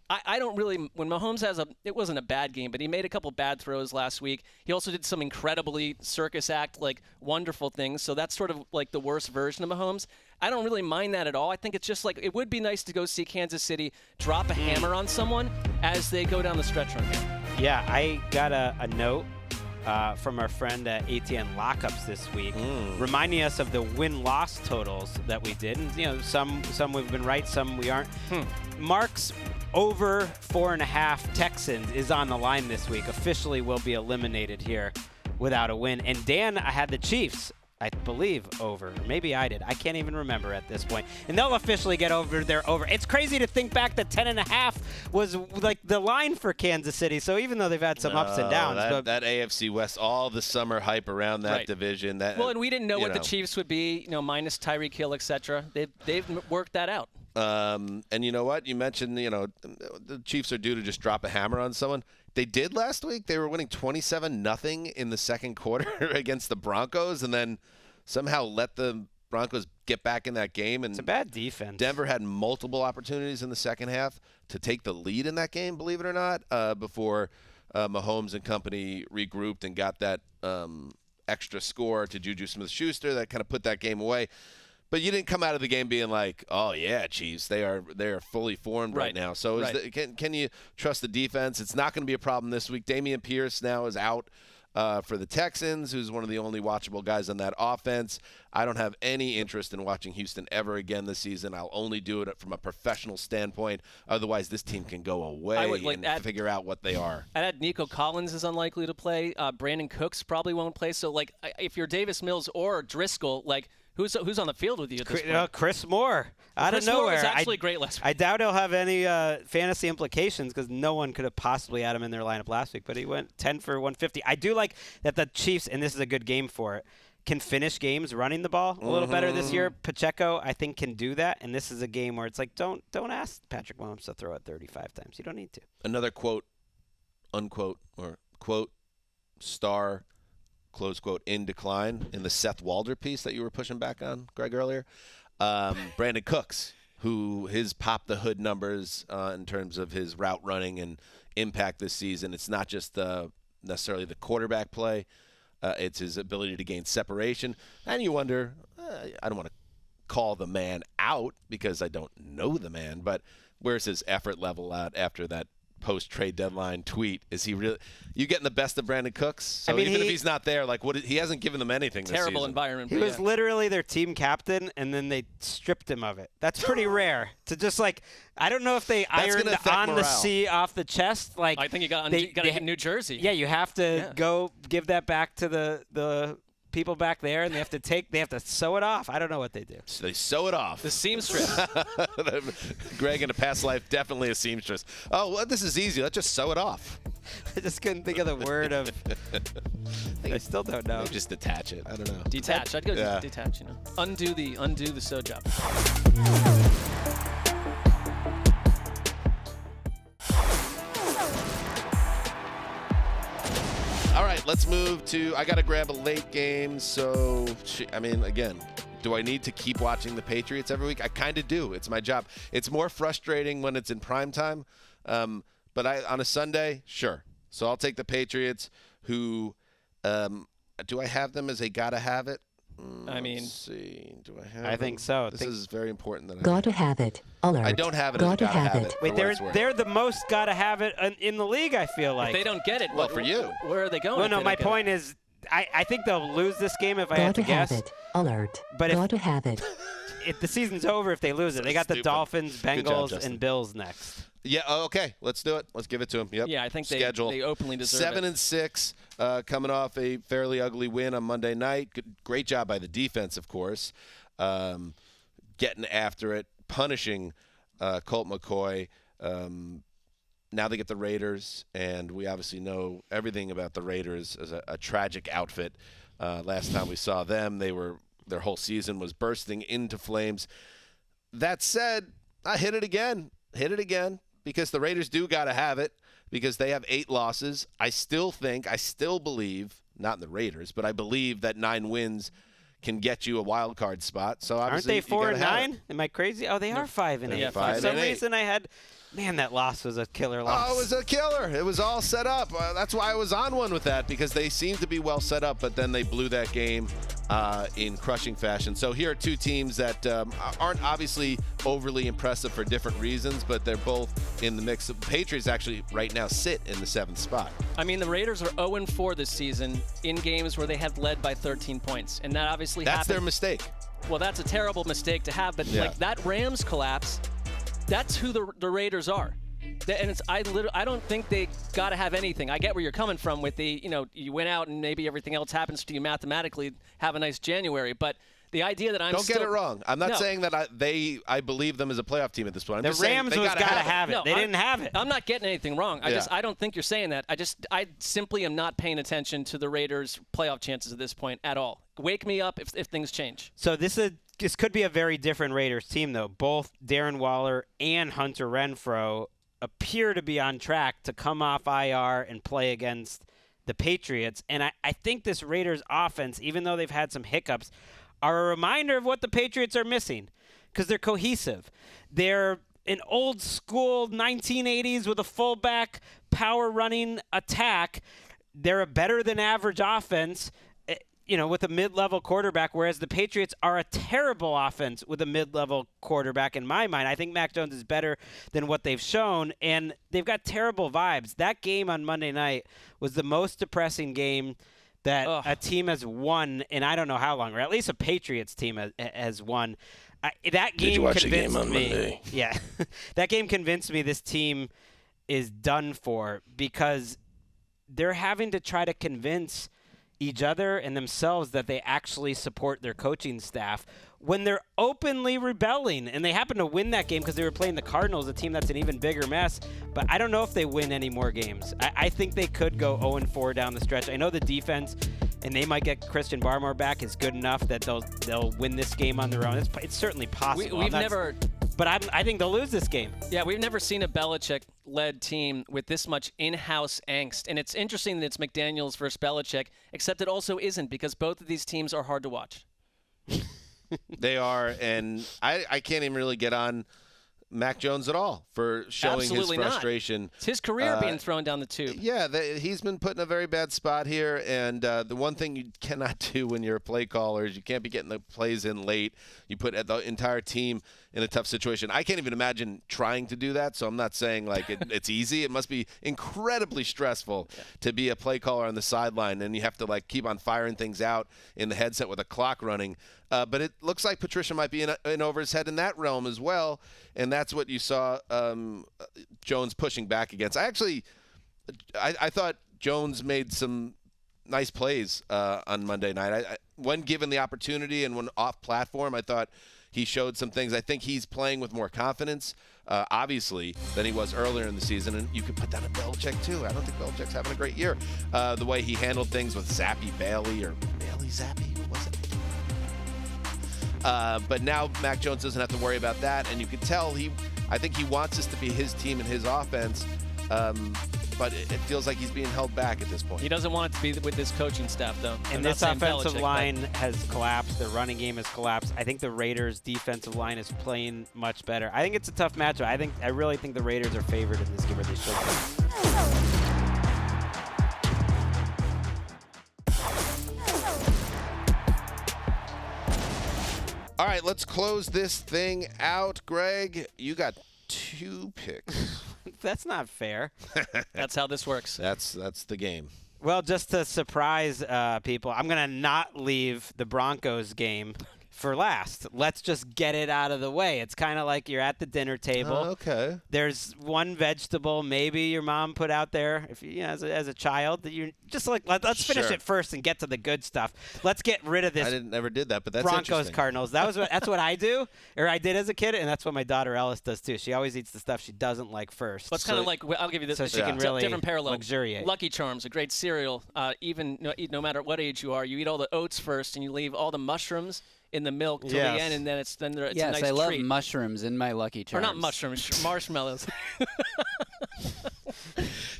I don't really – when Mahomes it wasn't a bad game, but he made a couple bad throws last week. He also did some incredibly circus act, wonderful things. So that's sort of like the worst version of Mahomes. I don't really mind that at all. I think it's just it would be nice to go see Kansas City drop a hammer on someone as they go down the stretch run here. Yeah,
I got a note from our friend at ATN Lockups this week, reminding us of the win-loss totals that we did. And, some we've been right, some we aren't. Marc's over 4.5 Texans is on the line this week. Officially will be eliminated here without a win. And Dan, I had the Chiefs, I believe, over. Maybe I did. I can't even remember at this point. And they'll officially get over their over. It's crazy to think back that 10.5 was like the line for Kansas City. So even though they've had some ups and downs.
That AFC West, all the summer hype around that division.
And we didn't know what the Chiefs would be, minus Tyreek Hill, etc. They've worked that out.
And you know what? You mentioned, the Chiefs are due to just drop a hammer on someone. They did last week. They were winning 27-0 in the second quarter against the Broncos and then somehow let the Broncos get back in that game. And
it's a bad defense.
Denver had multiple opportunities in the second half to take the lead in that game, believe it or not, before Mahomes and company regrouped and got that extra score to Juju Smith-Schuster that kind of put that game away. But you didn't come out of the game being like, oh, yeah, Chiefs, they are fully formed right now. So can you trust the defense? It's not going to be a problem this week. Dameon Pierce now is out for the Texans, who's one of the only watchable guys on that offense. I don't have any interest in watching Houston ever again this season. I'll only do it from a professional standpoint. Otherwise, this team can go away and figure out what they are.
I'd add Nico Collins is unlikely to play. Brandon Cooks probably won't play. So, if you're Davis Mills or Driscoll, Who's on the field with you at this point?
Chris Moore. Out of
Chris Moore
nowhere.
was actually great last week.
I doubt he'll have any fantasy implications because no one could have possibly had him in their lineup last week, but he went 10 for 150. I do like that the Chiefs, and this is a good game for it, can finish games running the ball a little better this year. Pacheco, I think, can do that, and this is a game where it's like, don't ask Patrick Mahomes to throw it 35 times. You don't need to.
Another quote, unquote, or quote, star, close quote, in decline in the Seth Walder piece that you were pushing back on, Gregg, earlier. Brandon Cooks, who his pop the hood numbers in terms of his route running and impact this season, it's not just necessarily the quarterback play. It's his ability to gain separation. And you wonder, I don't want to call the man out because I don't know the man, but where's his effort level at after that post-trade deadline tweet? Is he really – you getting the best of Brandon Cooks? So even if he's not there, like he hasn't given them anything this season.
Terrible environment.
He was literally their team captain, and then they stripped him of it. That's pretty rare to just like – I don't know if they ironed on the C off the chest. Like
I think you got to get New Jersey.
Yeah, you have to go give that back to the people back there, and they have to sew it off. I don't know what they do.
So they sew it off.
The seamstress.
Greg in a past life, definitely a seamstress. Oh, well, this is easy. Let's just sew it off.
I just couldn't think of the word of. I still don't know.
Just detach it. I don't know.
Detach. I'd go detach. Undo the sew job.
All right, let's move to – I got to grab a late game. So, I mean, again, do I need to keep watching the Patriots every week? I kind of do. It's my job. It's more frustrating when it's in prime time. But on a Sunday, sure. So I'll take the Patriots who do I have them as a got to have it?
I mean,
let's see. Do I have
I think so.
This is very important that
Gotta have it. Alert.
I don't have it as
Gotta
gotta have it.
Wait, they're the most gotta have it in the league, I feel like.
If they don't get it,
well, for you.
Where are they going?
Well, no, my point is I think they'll lose this game if I had to guess.
Gotta have it. Alert.
But
Gotta have it.
If the season's over if they lose it. They got the Dolphins, Bengals, and Bills next.
Yeah, okay. Let's do it. Let's give it to them. Yep.
Yeah, I think
they
openly deserve
7-6, coming off a fairly ugly win on Monday night. Great job by the defense, of course, getting after it, punishing Colt McCoy. Now they get the Raiders, and we obviously know everything about the Raiders as a tragic outfit. Last time we saw them, their whole season was bursting into flames. That said, I hit it again. Because the Raiders do got to have it because they have 8 losses. I still believe, not in the Raiders, but I believe that 9 wins can get you a wild card spot. So
aren't they 4-9? Am I crazy? Oh, they are 5-8.
Yeah,
for some reason I had Man, that loss was a killer loss.
Oh, it was a killer. It was all set up. That's why I was on one with that, because they seemed to be well set up, but then they blew that game in crushing fashion. So here are two teams that aren't obviously overly impressive for different reasons, but they're both in the mix. The Patriots actually right now sit in the 7th spot.
I mean, the Raiders are 0-4 this season in games where they have led by 13 points, and that obviously
That's
happened.
their mistake.
Well, that's a terrible mistake to have, but like that Rams collapse, that's who the Raiders are. And it's I don't think they got to have anything. I get where you're coming from with the, you went out and maybe everything else happens to you mathematically, have a nice January, but the idea that
Don't get it wrong. I'm not saying that I believe them as a playoff team at this point. I'm just saying
Rams
they
was
gotta have it.
No, they didn't have it.
I'm not getting anything wrong. I don't think you're saying that. I simply am not paying attention to the Raiders' playoff chances at this point at all. Wake me up if things change.
So this could be a very different Raiders team, though. Both Darren Waller and Hunter Renfrow appear to be on track to come off IR and play against the Patriots. And I think this Raiders offense, even though they've had some hiccups, are a reminder of what the Patriots are missing, because they're cohesive. They're an old school 1980s with a fullback power running attack. They're a better than average offense, with a mid-level quarterback, whereas the Patriots are a terrible offense with a mid-level quarterback in my mind. I think Mac Jones is better than what they've shown, and they've got terrible vibes. That game on Monday night was the most depressing game that a team has won in I don't know how long, or at least a Patriots team has won. That game
Did you watch
convinced
the game on
me.
Monday?
Yeah, that game convinced me this team is done for, because they're having to try to convince each other and themselves that they actually support their coaching staff when they're openly rebelling. And they happen to win that game because they were playing the Cardinals, a team that's an even bigger mess. But I don't know if they win any more games. I think they could go 0-4 down the stretch. I know the defense, and they might get Christian Barmore back, is good enough that they'll win this game on their own. It's certainly possible. But I think they'll lose this game.
Yeah, we've never seen a Belichick-led team with this much in-house angst. And it's interesting that it's McDaniels versus Belichick, except it also isn't, because both of these teams are hard to watch.
They are, and I can't even really get on Mac Jones at all for showing
Absolutely
his frustration.
Not. It's his career being thrown down the tube.
Yeah, he's been put in a very bad spot here, and the one thing you cannot do when you're a play caller is you can't be getting the plays in late. You put the entire team in a tough situation. I can't even imagine trying to do that, so I'm not saying like it's easy. It must be incredibly stressful to be a play caller on the sideline, and you have to like keep on firing things out in the headset with a clock running. But it looks like Patricia might be in over his head in that realm as well, and that's what you saw Jones pushing back against. I thought Jones made some nice plays on Monday night. When given the opportunity and when off platform, I thought he showed some things. I think he's playing with more confidence, obviously, than he was earlier in the season, and you could put that on Belichick too. I don't think Belichick's having a great year. The way he handled things with Zappy Bailey or Bailey Zappy, who was it? But now Mac Jones doesn't have to worry about that, and you can tell I think he wants this to be his team and his offense, but it feels like he's being held back at this point.
He doesn't want it to be with this coaching staff, though.
And this offensive line has collapsed. Their running game has collapsed. I think the Raiders' defensive line is playing much better. I think it's a tough matchup. I really think the Raiders are favored in this game, or they should be.
All right, let's close this thing out. Greg, you got 2 picks.
That's not fair.
That's how this works.
That's the game.
Well, just to surprise people, I'm going to not leave the Broncos game for last. Let's just get it out of the way. It's kind of like you're at the dinner table.
Okay.
There's one vegetable maybe your mom put out there if as a child that you just like let's finish it first and get to the good stuff. Let's get rid of this.
I never did that, but that's
Broncos
interesting.
Cardinals. That's what I do, or I did as a kid, and that's what my daughter Ellis does too. She always eats the stuff she doesn't like first.
Well, it's kind of like, I'll give you this.
So she can really
different parallel.
luxuriate.
Lucky Charms, a great cereal. Even no matter what age you are, you eat all the oats first, and you leave all the mushrooms in the milk till the end, and then it's a nice
yes,
treat.
I love mushrooms in my Lucky Charms.
Or not mushrooms, marshmallows.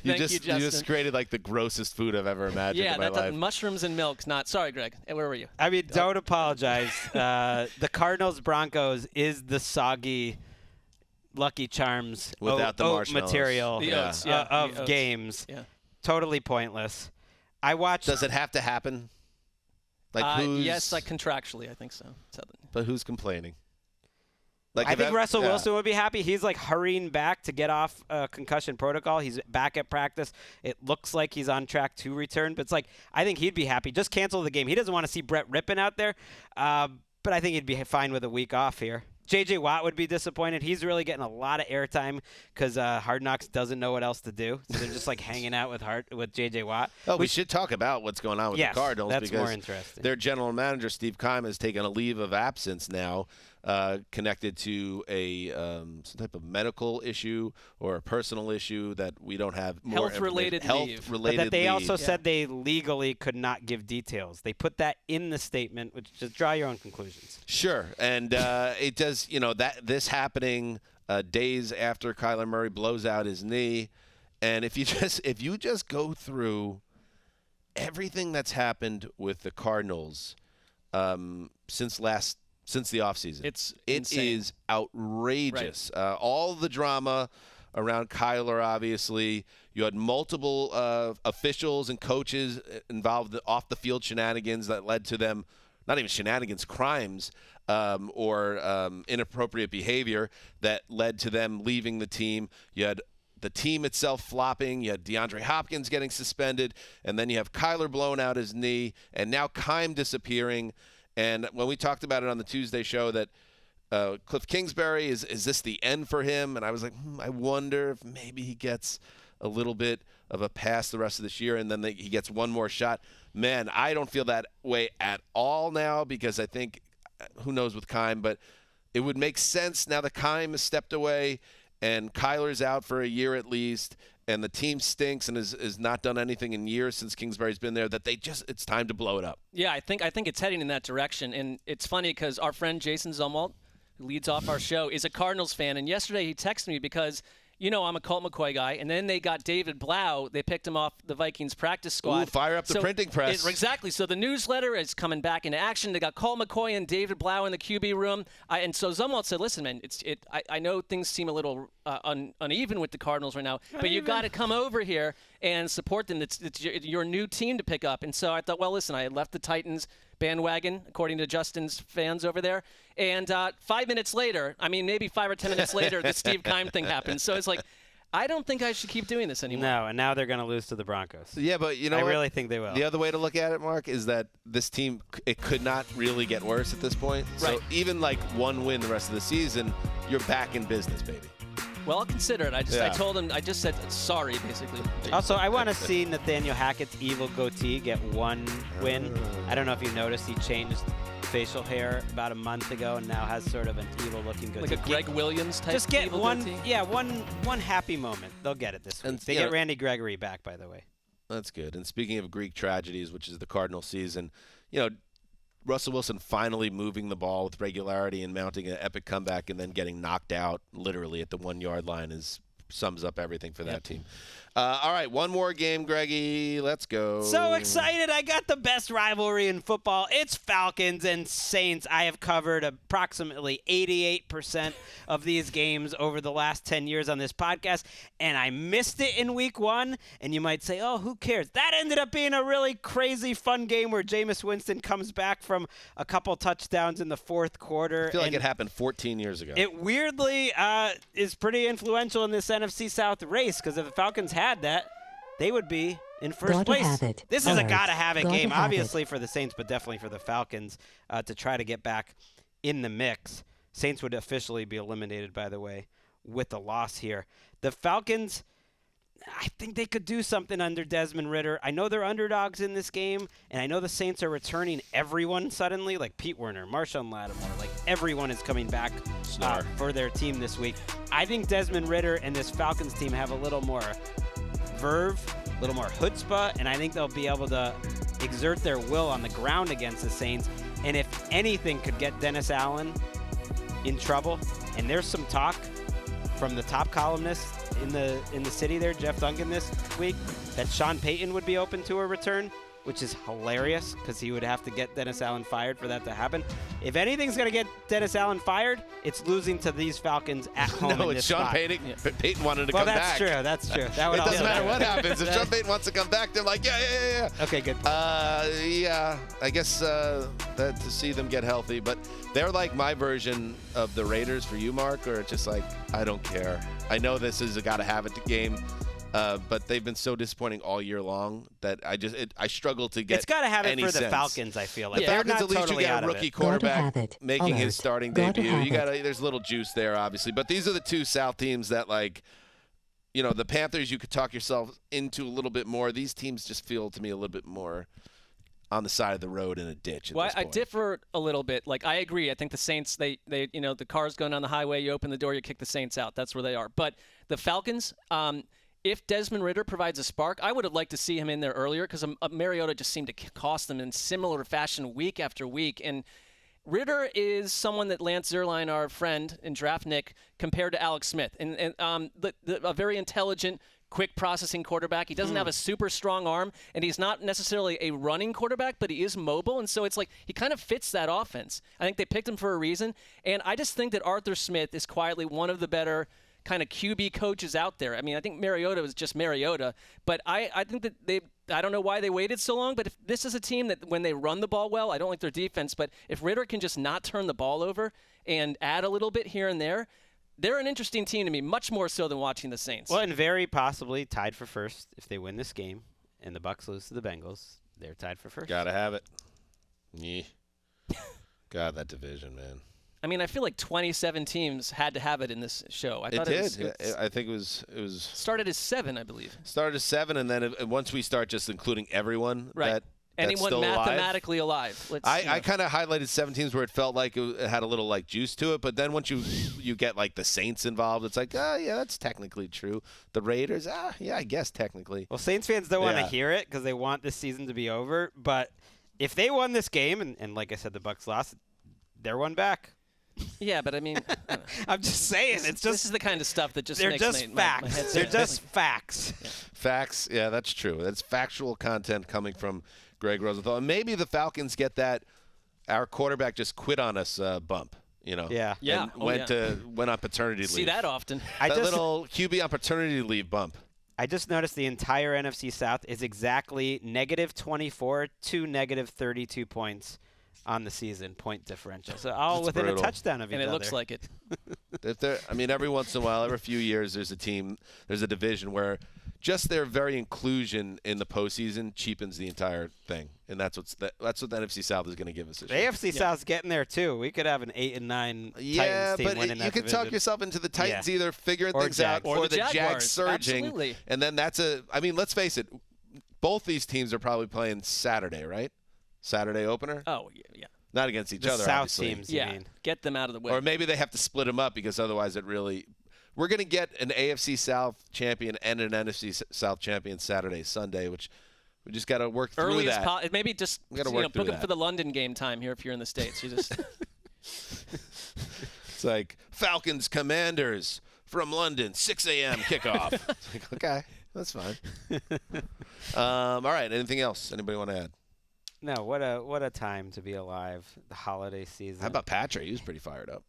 You just created like the grossest food I've ever imagined in my life.
Mushrooms and milk. Not sorry, Greg. Where were you?
I mean, don't apologize. The Cardinals Broncos is the soggy Lucky Charms
without the marshmallows
material
of
games.
Yeah.
Totally pointless. I watched.
Does it have to happen?
Yes, like contractually, I think so.
But who's complaining?
I think Russell Wilson would be happy. He's like hurrying back to get off concussion protocol. He's back at practice. It looks like he's on track to return. But it's like, I think he'd be happy. Just cancel the game. He doesn't want to see Brett Rippon out there. But I think he'd be fine with a week off here. J.J. Watt would be disappointed. He's really getting a lot of airtime because Hard Knocks doesn't know what else to do. So they're just like hanging out with J.J. Watt.
Oh, we should talk about what's going on with the Cardinals.
That's
because
more interesting.
Their general manager, Steve Keim, has taken a leave of absence now, connected to some type of medical issue or a personal issue that we don't have more
health-related leave.
But that they also said they legally could not give details. They put that in the statement, which just draw your own conclusions.
Sure, and it does. This happening days after Kyler Murray blows out his knee, and if you just go through everything that's happened with the Cardinals since the offseason, it is outrageous. Right. All the drama around Kyler, obviously. You had multiple officials and coaches involved off the field shenanigans that led to them, not even shenanigans, crimes. Or inappropriate behavior that led to them leaving the team. You had the team itself flopping. You had DeAndre Hopkins getting suspended. And then you have Kyler blowing out his knee. And now Keim disappearing. And when we talked about it on the Tuesday show that Cliff Kingsbury, is this the end for him? And I was like, I wonder if maybe he gets a little bit of a pass the rest of this year, and then he gets one more shot. Man, I don't feel that way at all now because I think, who knows with Keim, but it would make sense now that Keim has stepped away and Kyler's out for a year at least, and the team stinks and has not done anything in years since Kingsbury's been there, that it's time to blow it up.
Yeah, I think it's heading in that direction. And it's funny because our friend Jason Zumwalt, who leads off our show, is a Cardinals fan. And yesterday he texted me because, I'm a Colt McCoy guy. And then they got David Blau. They picked him off the Vikings practice squad.
Ooh, fire up the printing press.
Exactly. So the newsletter is coming back into action. They got Colt McCoy and David Blau in the QB room. And so Zumwalt said, listen, man, I know things seem a little uneven with the Cardinals right now, but you got to come over here and support them. It's your new team to pick up. And so I thought, well, listen, I had left the Titans bandwagon, according to Justin's fans over there. And 5 minutes later, maybe 5 or 10 minutes later, the Steve Keim thing happened. So it's like, I don't think I should keep doing this anymore.
No, and now they're going to lose to the Broncos.
Yeah, but I
really think they will.
The other way to look at it, Mark, is that this team, it could not really get worse at this point.
Right.
So even like one win the rest of the season, you're back in business, baby.
Well, I'll consider it. I told him, I just said sorry, basically.
Also, I want to see Nathaniel Hackett's evil goatee get one win. I don't know if you noticed, he changed facial hair about a month ago and now has sort of an evil-looking goatee.
Like a Gregg Williams type.
Just get
evil
one,
goatee?
one happy moment. They'll get it this week. They get Randy Gregory back, by the way.
That's good. And speaking of Greek tragedies, which is the Cardinal season, Russell Wilson finally moving the ball with regularity and mounting an epic comeback and then getting knocked out literally at the 1-yard line sums up everything for that team. All right, one more game, Greggy. Let's go.
So excited. I got the best rivalry in football. It's Falcons and Saints. I have covered approximately 88% of these games over the last 10 years on this podcast, and I missed it in week 1. And you might say, oh, who cares? That ended up being a really crazy, fun game where Jameis Winston comes back from a couple touchdowns in the fourth quarter.
I feel like it happened 14 years ago.
It weirdly is pretty influential in this NFC South race because if the Falcons had that, they would be in first place. This is a gotta-have-it game, obviously for the Saints, but definitely for the Falcons to try to get back in the mix. Saints would officially be eliminated, by the way, with the loss here. The Falcons, I think they could do something under Desmond Ridder. I know they're underdogs in this game, and I know the Saints are returning everyone suddenly, like Pete Werner, Marshawn Lattimore, like everyone is coming back for their team this week. I think Desmond Ridder and this Falcons team have a little more verve, a little more chutzpah, and I think they'll be able to exert their will on the ground against the Saints. And if anything could get Dennis Allen in trouble, and there's some talk from the top columnist in the city there, Jeff Duncan, this week, that Sean Payton would be open to a return, which is hilarious because he would have to get Dennis Allen fired for that to happen. If anything's going to get Dennis Allen fired, it's losing to to Falcons at home.
No,
in
it's
this
Sean
spot.
Payton. Yeah. Payton wanted to come back.
That's true. That
it doesn't matter what happens. If Sean Payton wants to come back, they're like, yeah.
Okay, good.
Yeah, I guess that to see them get healthy. But they're like my version of the Raiders for you, Mark, or it's just like, I don't care. I know this is a gotta-have-it game. But they've been so disappointing all year long that I struggle to get.
It's got to have it for the
sense.
Falcons. I feel like
the Falcons, at least
totally
you got a rookie quarterback making his starting debut. There's a little juice there, obviously. But these are the two South teams that, the Panthers, you could talk yourself into a little bit more. These teams just feel to me a little bit more on the side of the road in a ditch.
Well, I differ a little bit. Like, I agree. I think the Saints, they the car's going down the highway, you open the door, you kick the Saints out. That's where they are. But the Falcons. If Desmond Ridder provides a spark, I would have liked to see him in there earlier because Mariota just seemed to cost them in similar fashion week after week. And Ridder is someone that Lance Zierlein, our friend in Draft Nick, compared to Alex Smith. And a very intelligent, quick processing quarterback. He doesn't have a super strong arm, and he's not necessarily a running quarterback, but he is mobile. And so it's like he kind of fits that offense. I think they picked him for a reason. And I just think that Arthur Smith is quietly one of the better kind of QB coaches out there. I mean, I think Mariota was just Mariota, but I think that I don't know why they waited so long, but if this is a team that when they run the ball well, I don't like their defense, but if Ridder can just not turn the ball over and add a little bit here and there, they're an interesting team to me, much more so than watching the Saints.
Well, and very possibly tied for first if they win this game and the Bucs lose to the Bengals. They're tied for first.
Gotta have it. Yeah. God, that division, man.
I mean, I feel like 27 teams had to have it in this show. I thought
it did. I think it was
started as 7, I believe.
Started as 7, and then once we start just including everyone,
right? Anyone
that's still
mathematically alive.
I kind of highlighted 7 teams where it felt like it had a little like juice to it, but then once you get like the Saints involved, it's like, yeah, that's technically true. The Raiders, yeah, I guess technically.
Well, Saints fans don't want to hear it because they want this season to be over. But if they won this game, and like I said, the Bucs lost, they're one back.
Yeah, but I mean,
I'm just saying,
this is the kind of stuff that just
they're
makes
just facts.
my head
They're just facts.
Yeah. Facts. Yeah, that's true. That's factual content coming from Gregg Rosenthal. And maybe the Falcons get that our quarterback just quit on us bump.
Yeah.
Yeah.
And went on paternity leave.
See that often.
That little QB on paternity leave bump.
I just noticed the entire NFC South is exactly -24 to -32 points on the season point differential. So all
That's
within
brutal.
a touchdown of each other.
And it looks like it.
Every once in a while, every few years, there's a division where just their very inclusion in the postseason cheapens the entire thing, and that's what the NFC South is going to give us.
The AFC South's getting there too. We could have an 8-9 Titans team winning that
you could talk yourself into the Titans either figuring things out or the Jags surging,
Absolutely.
and then let's face it, both these teams are probably playing Saturday, right? Saturday opener.
Oh yeah.
Not against each other,
South
obviously.
teams, you mean.
Get them out of the way.
Or maybe they have to split them up because otherwise we're going to get an AFC South champion and an NFC South champion Sunday, which we just got to work through
early
that.
as maybe just book them for the London game time here if you're in the States. You just
It's like Falcons Commanders from London, 6 a.m. kickoff. Like, okay, that's fine. All right, anything else? Anybody want to add?
No, what a time to be alive. The holiday season.
How about Patrick? He was pretty fired up.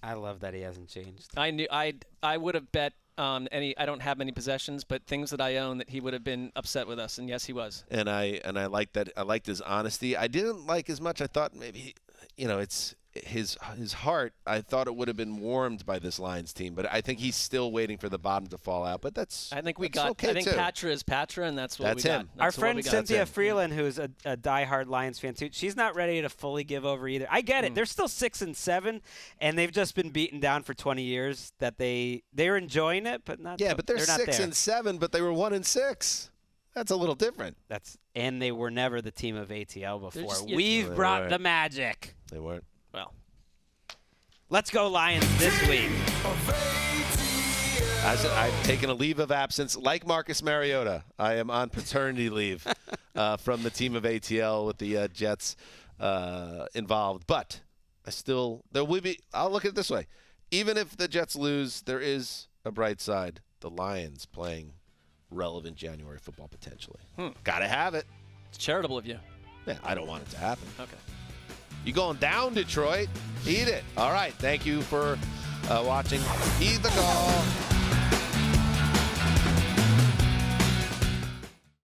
I love that he hasn't changed.
I would have bet I don't have many possessions, but things that I own that he would have been upset with us, and yes, he was.
And I liked that. I liked his honesty. I didn't like as much. I thought maybe it's his heart. I thought it would have been warmed by this Lions team, but I think he's still waiting for the bottom to fall out. But
I think
okay
I think
too.
Patra is Patra, and that's what we
him.
got.
Our friend Cynthia Freeland, who's a diehard Lions fan too, she's not ready to fully give over either. I get it; they're still 6-7, and they've just been beaten down for 20 years. That they're enjoying it, but not.
Yeah, but they're
not
6-7, but they were 1-6. That's a little different.
And they were never the team of ATL before.
We've
brought the magic.
They weren't.
Well.
Let's go Lions this week.
I've taken a leave of absence, like Marcus Mariota. I am on paternity leave from the team of ATL with the Jets involved. But there will be. I'll look at it this way: even if the Jets lose, there is a bright side. The Lions playing relevant January football potentially. Gotta have it.
It's charitable of you.
Yeah, I don't want it to happen.
Okay.
You going down, Detroit? Eat it. All right. Thank you for watching. Eat the call.